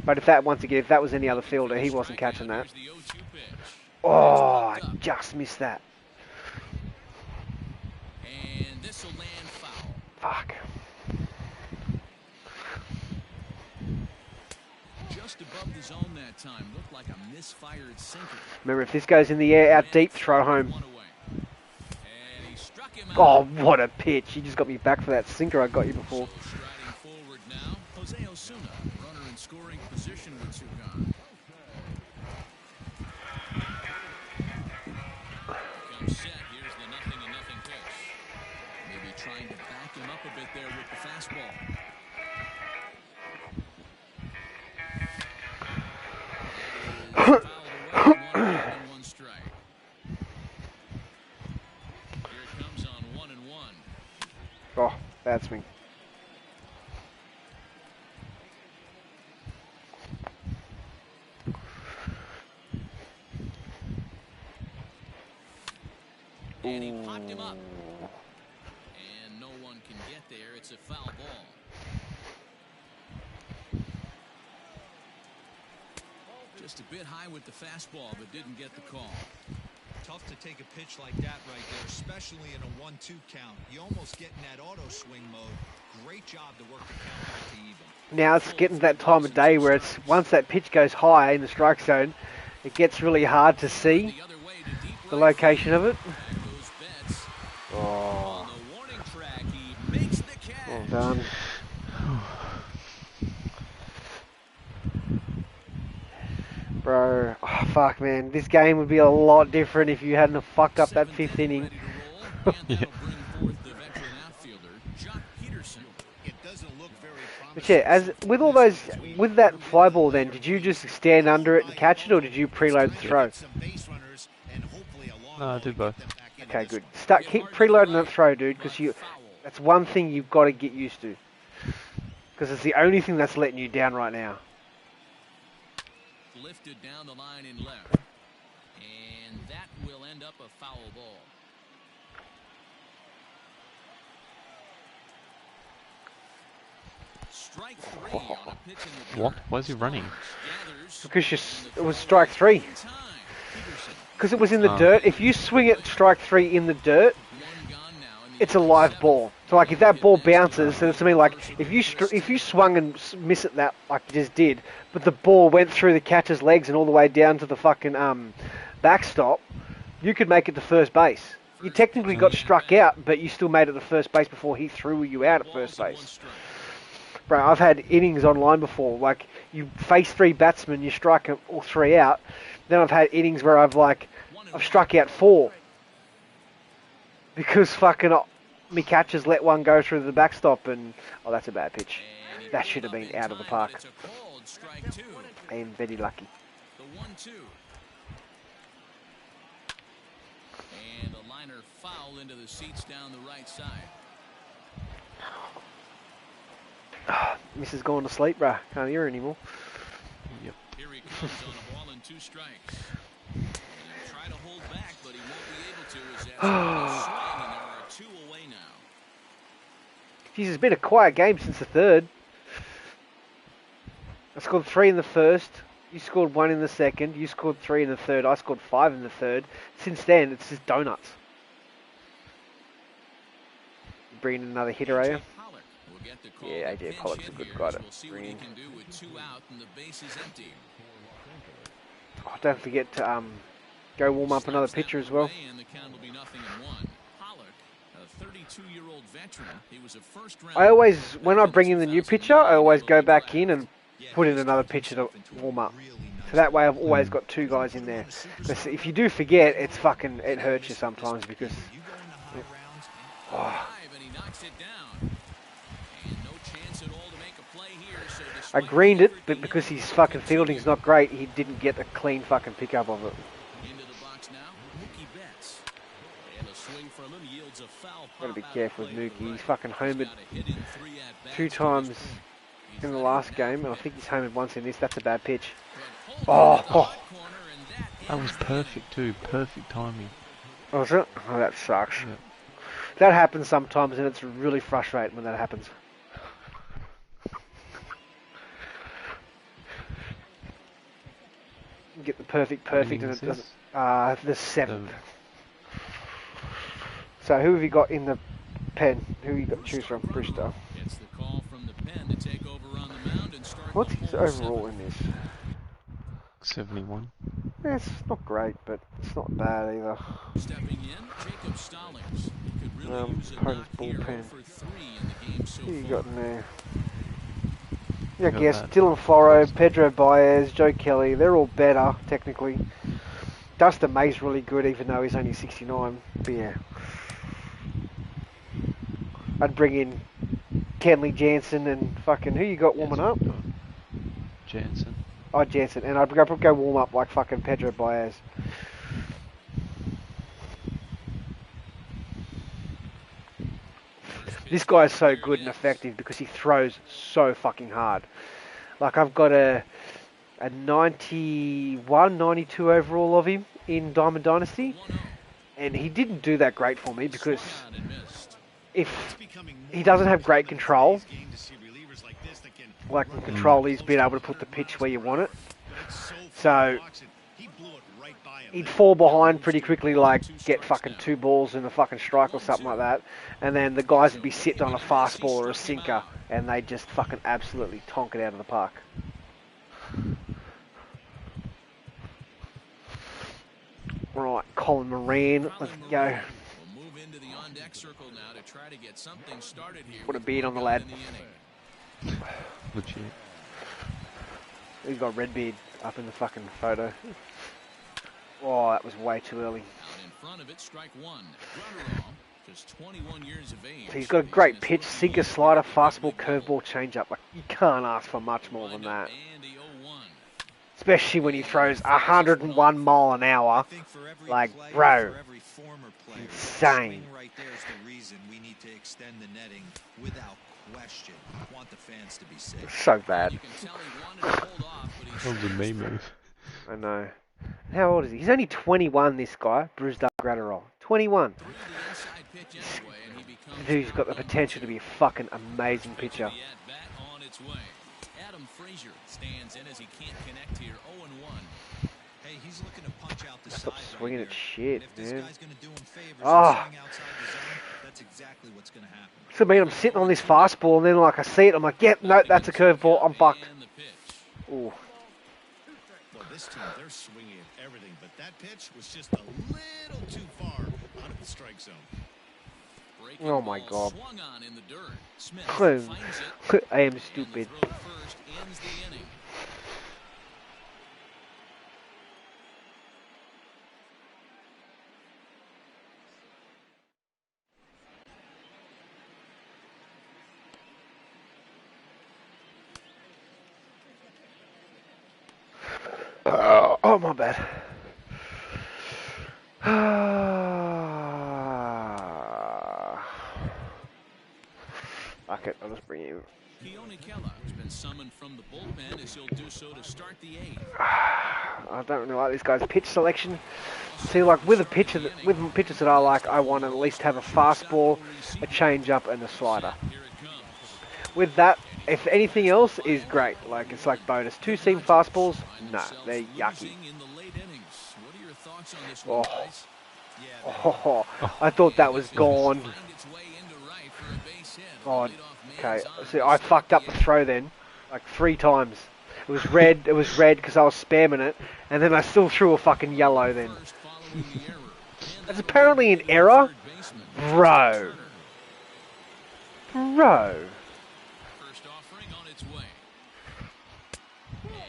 But if that was any other fielder, he wasn't catching that. Oh, I just missed that. And this will land foul. Fuck. Just above the zone that time. Looked like a misfired sinker. Remember, if this goes in the air out deep, throw home. Oh, what a pitch. You just got me back for that sinker I got you before. Striding forward now, Jose Osuna, runner in scoring position with 2 gone. Comes set. Here's the 0-0 pitch. Maybe trying to back him up a bit there with the fastball. Fouled away, 1 strike. Here it comes on 1-1. Oh, bad swing. And he popped him up. And no one can get there. It's a foul ball. Just a bit high with the fastball, but didn't get the call. Tough to take a pitch like that right there, especially in a 1-2 count. You almost get in that auto swing mode. Great job to work the count back to even. Now it's getting to that time of day where it's, once that pitch goes high in the strike zone, it gets really hard to see the location of it. Oh, well done. Bro, oh, fuck man, this game would be a lot different if you hadn't have fucked up that 5th inning. Yeah. But yeah, as with all those, with that fly ball then, did you just stand under it and catch it, or did you preload the throw? No, I did both. Okay, good. Keep preloading that throw, dude, because that's one thing you've got to get used to. Because it's the only thing that's letting you down right now. Lifted down the line in left. And that will end up a foul ball. Strike 3 on a pitch in the What? Why is he running? Because it was strike 3. Because it was in the dirt. If you swing at strike 3 in the dirt, it's a live ball. So like if that ball bounces, then it's something like if you swung and miss it that like you just did, but the ball went through the catcher's legs and all the way down to the fucking backstop, you could make it to first base. You technically got struck out, but you still made it to first base before he threw you out at first base. Bro, I've had innings online before. Like, you face 3 batsmen, you strike all 3 out. Then I've had innings where I've struck out 4. Because fucking me catchers let one go through the backstop and... Oh, that's a bad pitch. That should have been out of the park. I am very lucky. The 1-2. And a liner foul into the seats down the right side. Mrs. going to sleep, bruh. Can't hear her anymore. Yep. Here he comes on a ball and 2 strikes. And he'll try to hold back, but he won't be able to as that's a swing, and there are 2 away now. Jeez, it's been a quiet game since the 3rd. I scored 3 in the 1st. You scored 1 in the 2nd. You scored 3 in the 3rd. I scored 5 in the 3rd. Since then, it's just donuts. Bring in another hitter, are you? Yeah, AJ Pollock's a good guy to bring in. Oh, don't forget to go warm up another pitcher as well. I always, when I bring in the new pitcher, I always go back in and put in another pitcher to warm up. So that way I've always got 2 guys in there. Because if you do forget, it hurts you sometimes because... Oh. I greened it, but because his fucking fielding's not great, he didn't get a clean fucking pickup of it. Gotta be careful with Mookie. He's fucking homered 2 times in the last game, and I think he's homered once in this. That's a bad pitch. Oh! That was perfect too. Perfect timing. Oh, is it? Oh, that sucks. Yep. That happens sometimes, and it's really frustrating when that happens. Get the perfect, and it doesn't. The 7th. So who have you got in the pen? Who have you got to choose from? Brewster. What's his overall in this? 71. Yeah, it's not great, but it's not bad either. Opponent's bullpen. Who you got in there? Yeah, I guess Dylan Floro, Pedro Baez, Joe Kelly, they're all better, technically. Dustin May's really good, even though he's only 69. But yeah. I'd bring in Kenley Jansen and fucking... Who you got warming up? Jansen. Oh, Jansen. And I'd go warm up like fucking Pedro Baez. This guy's so good and effective because he throws so fucking hard. Like, I've got a 91, 92 overall of him in Diamond Dynasty. And he didn't do that great for me because if he doesn't have great control, like in control, he's been able to put the pitch where you want it. So he'd fall behind pretty quickly, like get fucking 2 balls in a fucking strike or something like that, and then the guys would be sitting on a fastball or a sinker, and they just fucking absolutely tonk it out of the park. Right, Colin Moran, let's go. Put a beard on the lad. Legit. He's got red beard up in the fucking photo. Oh, that was way too early. So he's got a great pitch, sinker, slider, fastball, curveball, changeup. Like, you can't ask for much more than that. Especially when he throws 101 mile an hour. Like, bro, insane. Right there is the reason we need to extend the netting without question. Want the fans to be safe. So bad. That was a me move. I know. How old is he? He's only 21, this guy, Bruce Gratterall. 21. Dude's got the potential to be a fucking amazing pitcher. Hey, he's looking to punch out the Stop side swinging right at shit, if this man. guy's going to do him favors Oh. and swing outside the zone, that's exactly what's going to happen. So I mean, I'm sitting on this fastball, and then like I see it, I'm like, yep, no, that's a curveball. I'm fucked. Ooh. Well, this team, they're swinging at everything, but that pitch was just a little too far out of the strike zone. Breaking Oh my ball God. swung on in the dirt. Smith finds it. I am And the stupid. throw to first ends the inning. Oh, my bad. Fuck it, I'll just bring him. Keone Kellogg's been summoned from the bullpen as he'll do so to start the eighth. I don't really like this guy's pitch selection. See, like with pitches that I like, I want to at least have a fastball, a changeup, and a slider. Here it comes. With that, if anything else is great, like it's like bonus. Two seam fastballs, nah, they're yucky. In the late innings. What are your thoughts on this Oh. one, guys? Oh, I thought that was gone. Find its way into right for a base hit. Oh, The leadoff okay. man's on See, I fucked up the throw then, like 3 times. It was red because I was spamming it, and then I still threw a fucking yellow then. first following the error. And That's that'll apparently bring an in error? third baseman, Bro. Turner. Bro. First offering on its way.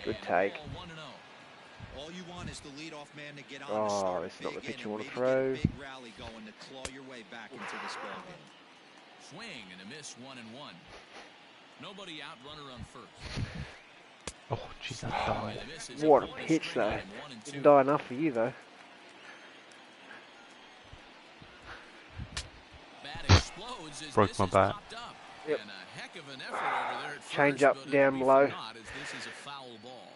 Good And take. ball 1-0. All you want is the leadoff man to get on Oh, the start this is not the big pitch you and wanna maybe throw. get a big rally going to claw your way back into this ballgame. Swing and a miss, 1-1. Nobody out, runner on first. Oh, jeez, that died. And a miss is What a full pitch strike though. and 1-2. Didn't die enough for you though. Bat explodes as Broke this my is bat. popped up. Yep. And a heck of an effort over there at Change first, up, but down it'll be low. for naught as this is a foul ball.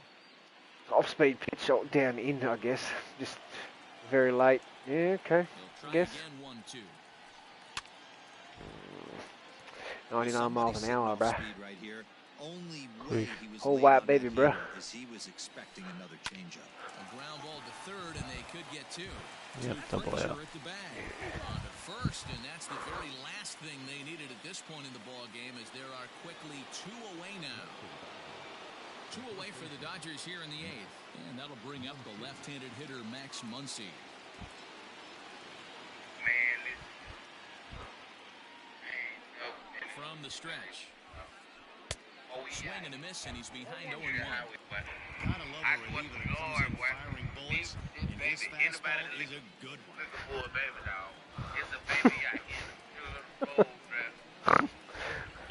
Off speed pitch down in, I guess. Just very late. Yeah, okay. He'll try Guess. again, 1-2. 99 miles an hour, bruh. Right here. Only way he was Whole late white on baby, that bruh. hitter is he was expecting another changeup. A ground ball to third, and they could get 2. Yep, double Frazier out. at the bag. On to first, and that's the very last thing they needed at this point in the ball game, as there are quickly 2 away now. 2 away for the Dodgers here in the 8th, and that'll bring up the left-handed hitter Max Muncy. From the stretch. Swing and a miss, and he's behind 0-1. Gotta love a reliever that comes in firing bullets, and his fastball is a good one.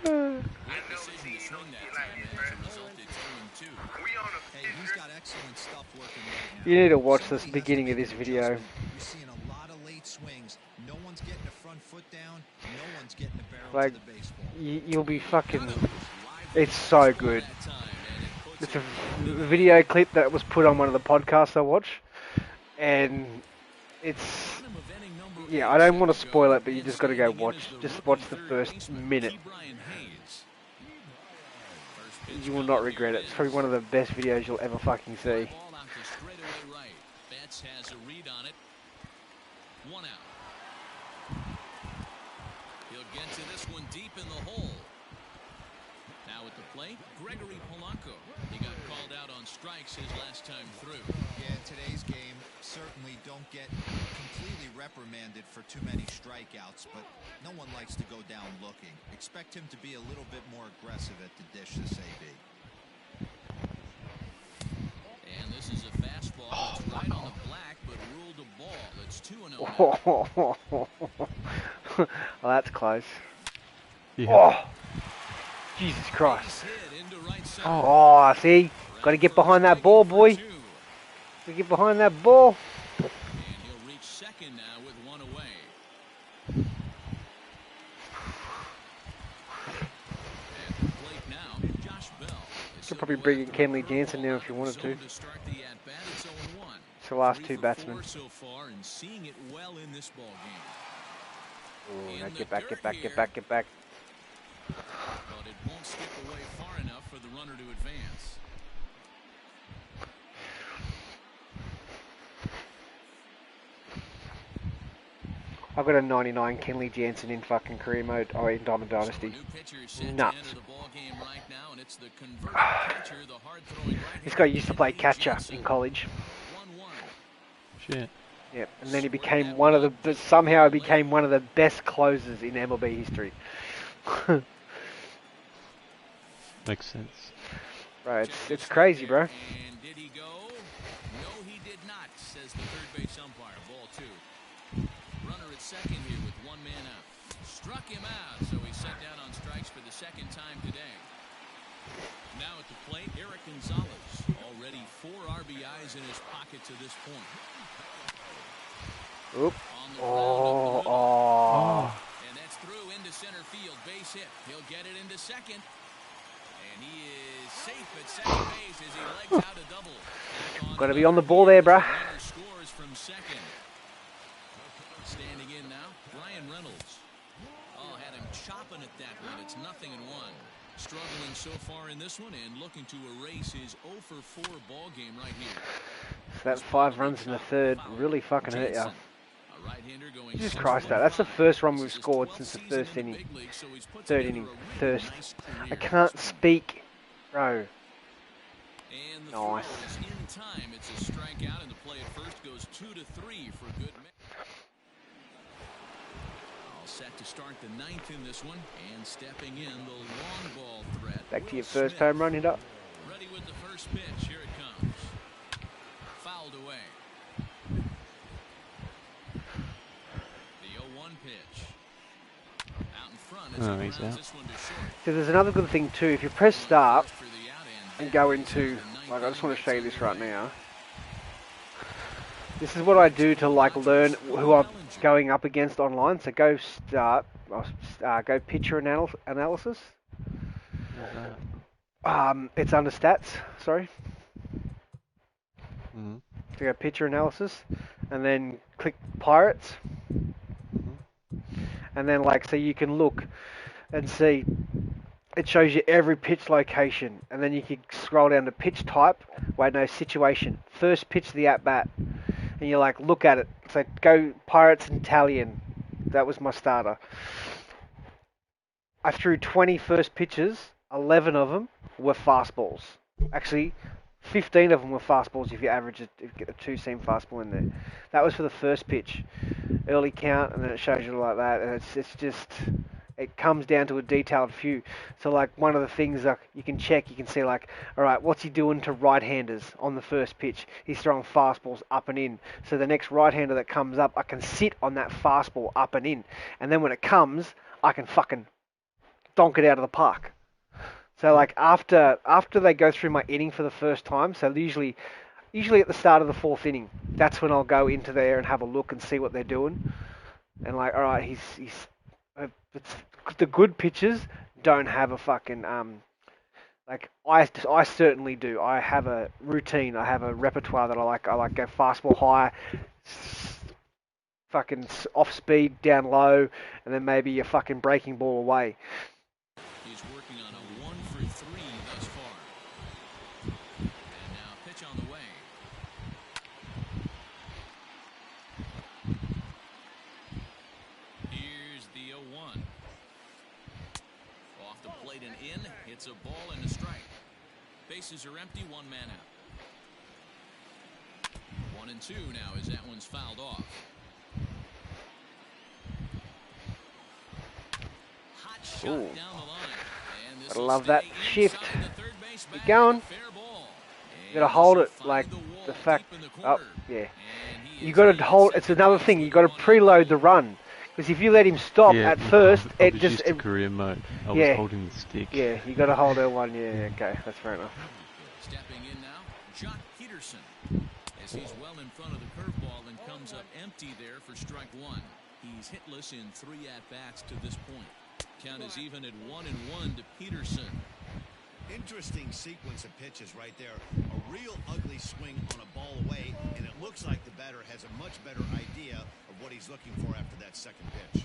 Good decision to swing that time, and as a result, it's 0-2. Hey, he's got excellent stuff working right now. You need to watch this Somebody has to beginning of make this an video. adjustment. You're seeing a lot of late swings. No one's getting the front foot down. No one's getting the barrel Like, to the baseball. You'll be fucking... It's so good. It's a video clip that was put on one of the podcasts I watch. And it's... Yeah, I don't want to spoil it, but you just got to go watch. Just watch the first minute. You will not regret it. It's probably one of the best videos you'll ever fucking see. Betts has a read on it. 1 out. He'll get to this one deep in the hole. Now at the plate, Gregory Polanco. He got called out on strikes his last time through. Yeah, today's game certainly don't get completely reprimanded for too many strikeouts, but no one likes to go down looking. Expect him to be a little bit more aggressive at the dish this AB. And this is a fastball that's right on the black, but ruled a ball. It's 2-0. Well, that's close. Yeah. Oh, Jesus Christ. Base hit into right center. Oh, see? Got to get behind that ball, boy. Got to get behind that ball. And he'll reach second now with 1 away. At the plate now, Josh Bell. Could probably bring in Kenley Jansen now if you wanted to. Start the at-bat, it's 0-1. It's the last 3 2 for batsmen. 4 so far, and seeing it well in this ball game. Oh, no, In the get back, dirt get back, here. get back, get back. But it won't skip away far enough for the runner to advance. I've got a 99 Kenley Jansen in fucking career mode. Oh, in Diamond So a Dynasty. new pitcher set Nuts. to enter the ball game right now, and it's the converted catcher, the hard-throwing right-hander This guy used to play Kenley catcher Jansen. in college. 1-1. Shit. Yep, and then he became somehow he became one of the best closers in MLB history. Makes sense. Bro, it's crazy, bro. And did he go? No, he did not, says the third base umpire. Ball 2. Runner at second here with one man out. Struck him out, so he's set down on strikes for the second time today. Now at the plate, Eric Gonzalez. Already 4 RBIs in his pocket to this point. Oop. Oh. And that's through into center field. Base hit. He'll get it into second. And he is safe at second base as he legs out a double. Got to be on the ball there, bruh. Runner scores from second. Standing in now, Brian Reynolds. Oh, had him chopping at that one. It's 0-1. Struggling so far in this one and looking to erase his 0-for-4 ball game right here. So that 5 runs in the third really fucking hurt ya. Jesus Christ, though. That's the first run we've scored since the first inning. Third inning. First. I can't speak. Bro. Nice. In time, it's a strikeout, and the play at first goes 2-3 for good. All set to start the 9th in this one, and stepping in the long ball threat. Back to your first home run, hit up. Ready with the first pitch. Here it comes. Fouled away. The 0-1 pitch. Out in front as he grounds this one to short. So there's another good thing too. If you press start and go into, like, I just want to show you this right now. This is what I do to like learn who I'm going up against online. So go start, go picture analysis. It's under stats. Sorry. Mm-hmm. So go picture analysis, and then click Pirates, and then like so you can look and see. It shows you every pitch location, and then you can scroll down to pitch type. Wait, no, situation. First pitch of the at bat, and you like look at it. So go Pirates and Italian. That was my starter. I threw 20 first pitches. 11 of them were fastballs. Actually, 15 of them were fastballs if you average it, if you get a 2-seam fastball in there. That was for the first pitch. Early count, and then it shows you like that, and it's just. It comes down to a detailed view. So like one of the things that you can check, you can see like, all right, what's he doing to right-handers on the first pitch? He's throwing fastballs up and in. So the next right-hander that comes up, I can sit on that fastball up and in. And then when it comes, I can fucking donk it out of the park. So like after they go through my inning for the first time, so usually at the start of the 4th inning, that's when I'll go into there and have a look and see what they're doing. And like, all right, the good pitchers don't have a fucking like I certainly do. I have a routine. I have a repertoire that I like. I like go fastball high, fucking off speed down low, and then maybe a fucking breaking ball away. He's working on a 1-for-3 thus far. And now pitch on the way. Here's the 0-1. Off the plate and in. It's a ball and a strike. Bases are empty. 1 man out. 1-2 now as that one's fouled off. Hot shot down the line. And this I love that shift. Keep Keep going. You gotta hold it like the fact. Oh yeah. You gotta hold. It's another thing. You gotta preload the run. Because if you let him stop at first, it just... used to career mode. I was holding the stick. Yeah, you got to hold L1. Yeah, okay, that's fair enough. Stepping in now, Jock Peterson. As he's well in front of the curveball and comes up empty there for strike 1. He's hitless in 3 at-bats to this point. Count is even at 1-1 to Peterson. Interesting sequence of pitches right there. A real ugly swing on a ball away, and it looks like the batter has a much better idea of what he's looking for after that second pitch.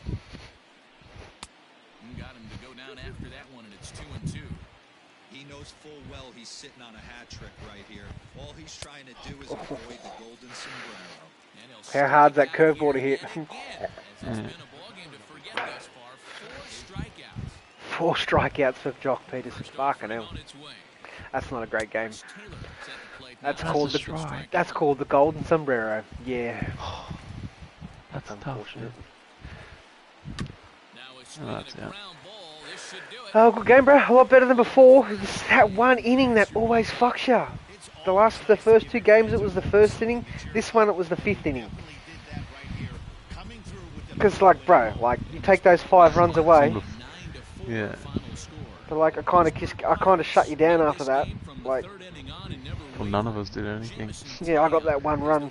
Got him to go down after that one, and it's 2-2. He knows full well he's sitting on a hat trick right here. All he's trying to do is avoid the golden sombrero. How hard's that curveball to hit? It's been a ball game to forget thus far. 4 strikeouts. 4 strikeouts for Jock Peterson. Fucking hell. That's not a great game. That's called the golden sombrero. Yeah. That's unfortunate. Now a Oh, swing that's and a out. ground ball. This should do it. Oh, good game, bro. A lot better than before. It's that one inning that always fucks you. The first two games it was the first inning. This one it was the fifth inning. Because like, bro, like you take those 5 runs away. 9-4 Yeah. final score. But like I kind of shut you down after that. Like, Well, none of us did anything. yeah, I got that 1 run,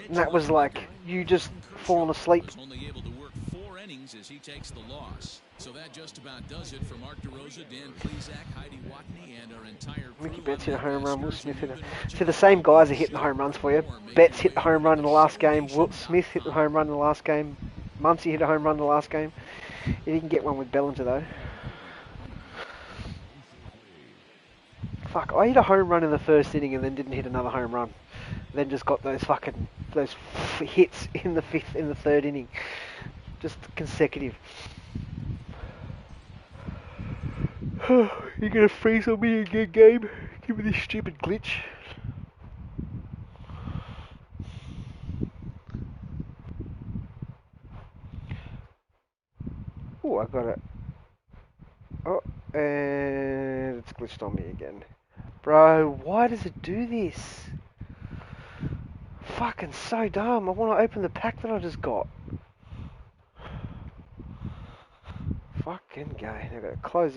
and that was like you just falling asleep. Was only able to work 4 innings as he takes the loss. So that just about does it for Mark DeRosa, Dan Plesac, Heidi Watney, and our entire Mickey crew Betts hit a on home the run. Will excursion. Smith hit You've been a. watching See, the same guys are hitting the so home runs for you. far, making Betts hit the your home run in the last game. Will notifications Smith hit the home run in the last game. Muncie hit a home run in the last game. He didn't get one with Bellinger though. Fuck, I hit a home run in the first inning and then didn't hit another home run. Then just got those hits in the third inning. Just consecutive. You gonna freeze on me again, game? Give me this stupid glitch. Oh, I got it. Oh, and it's glitched on me again. Bro, why does it do this? Fucking so dumb. I want to open the pack that I just got. Fucking go. I've got to close the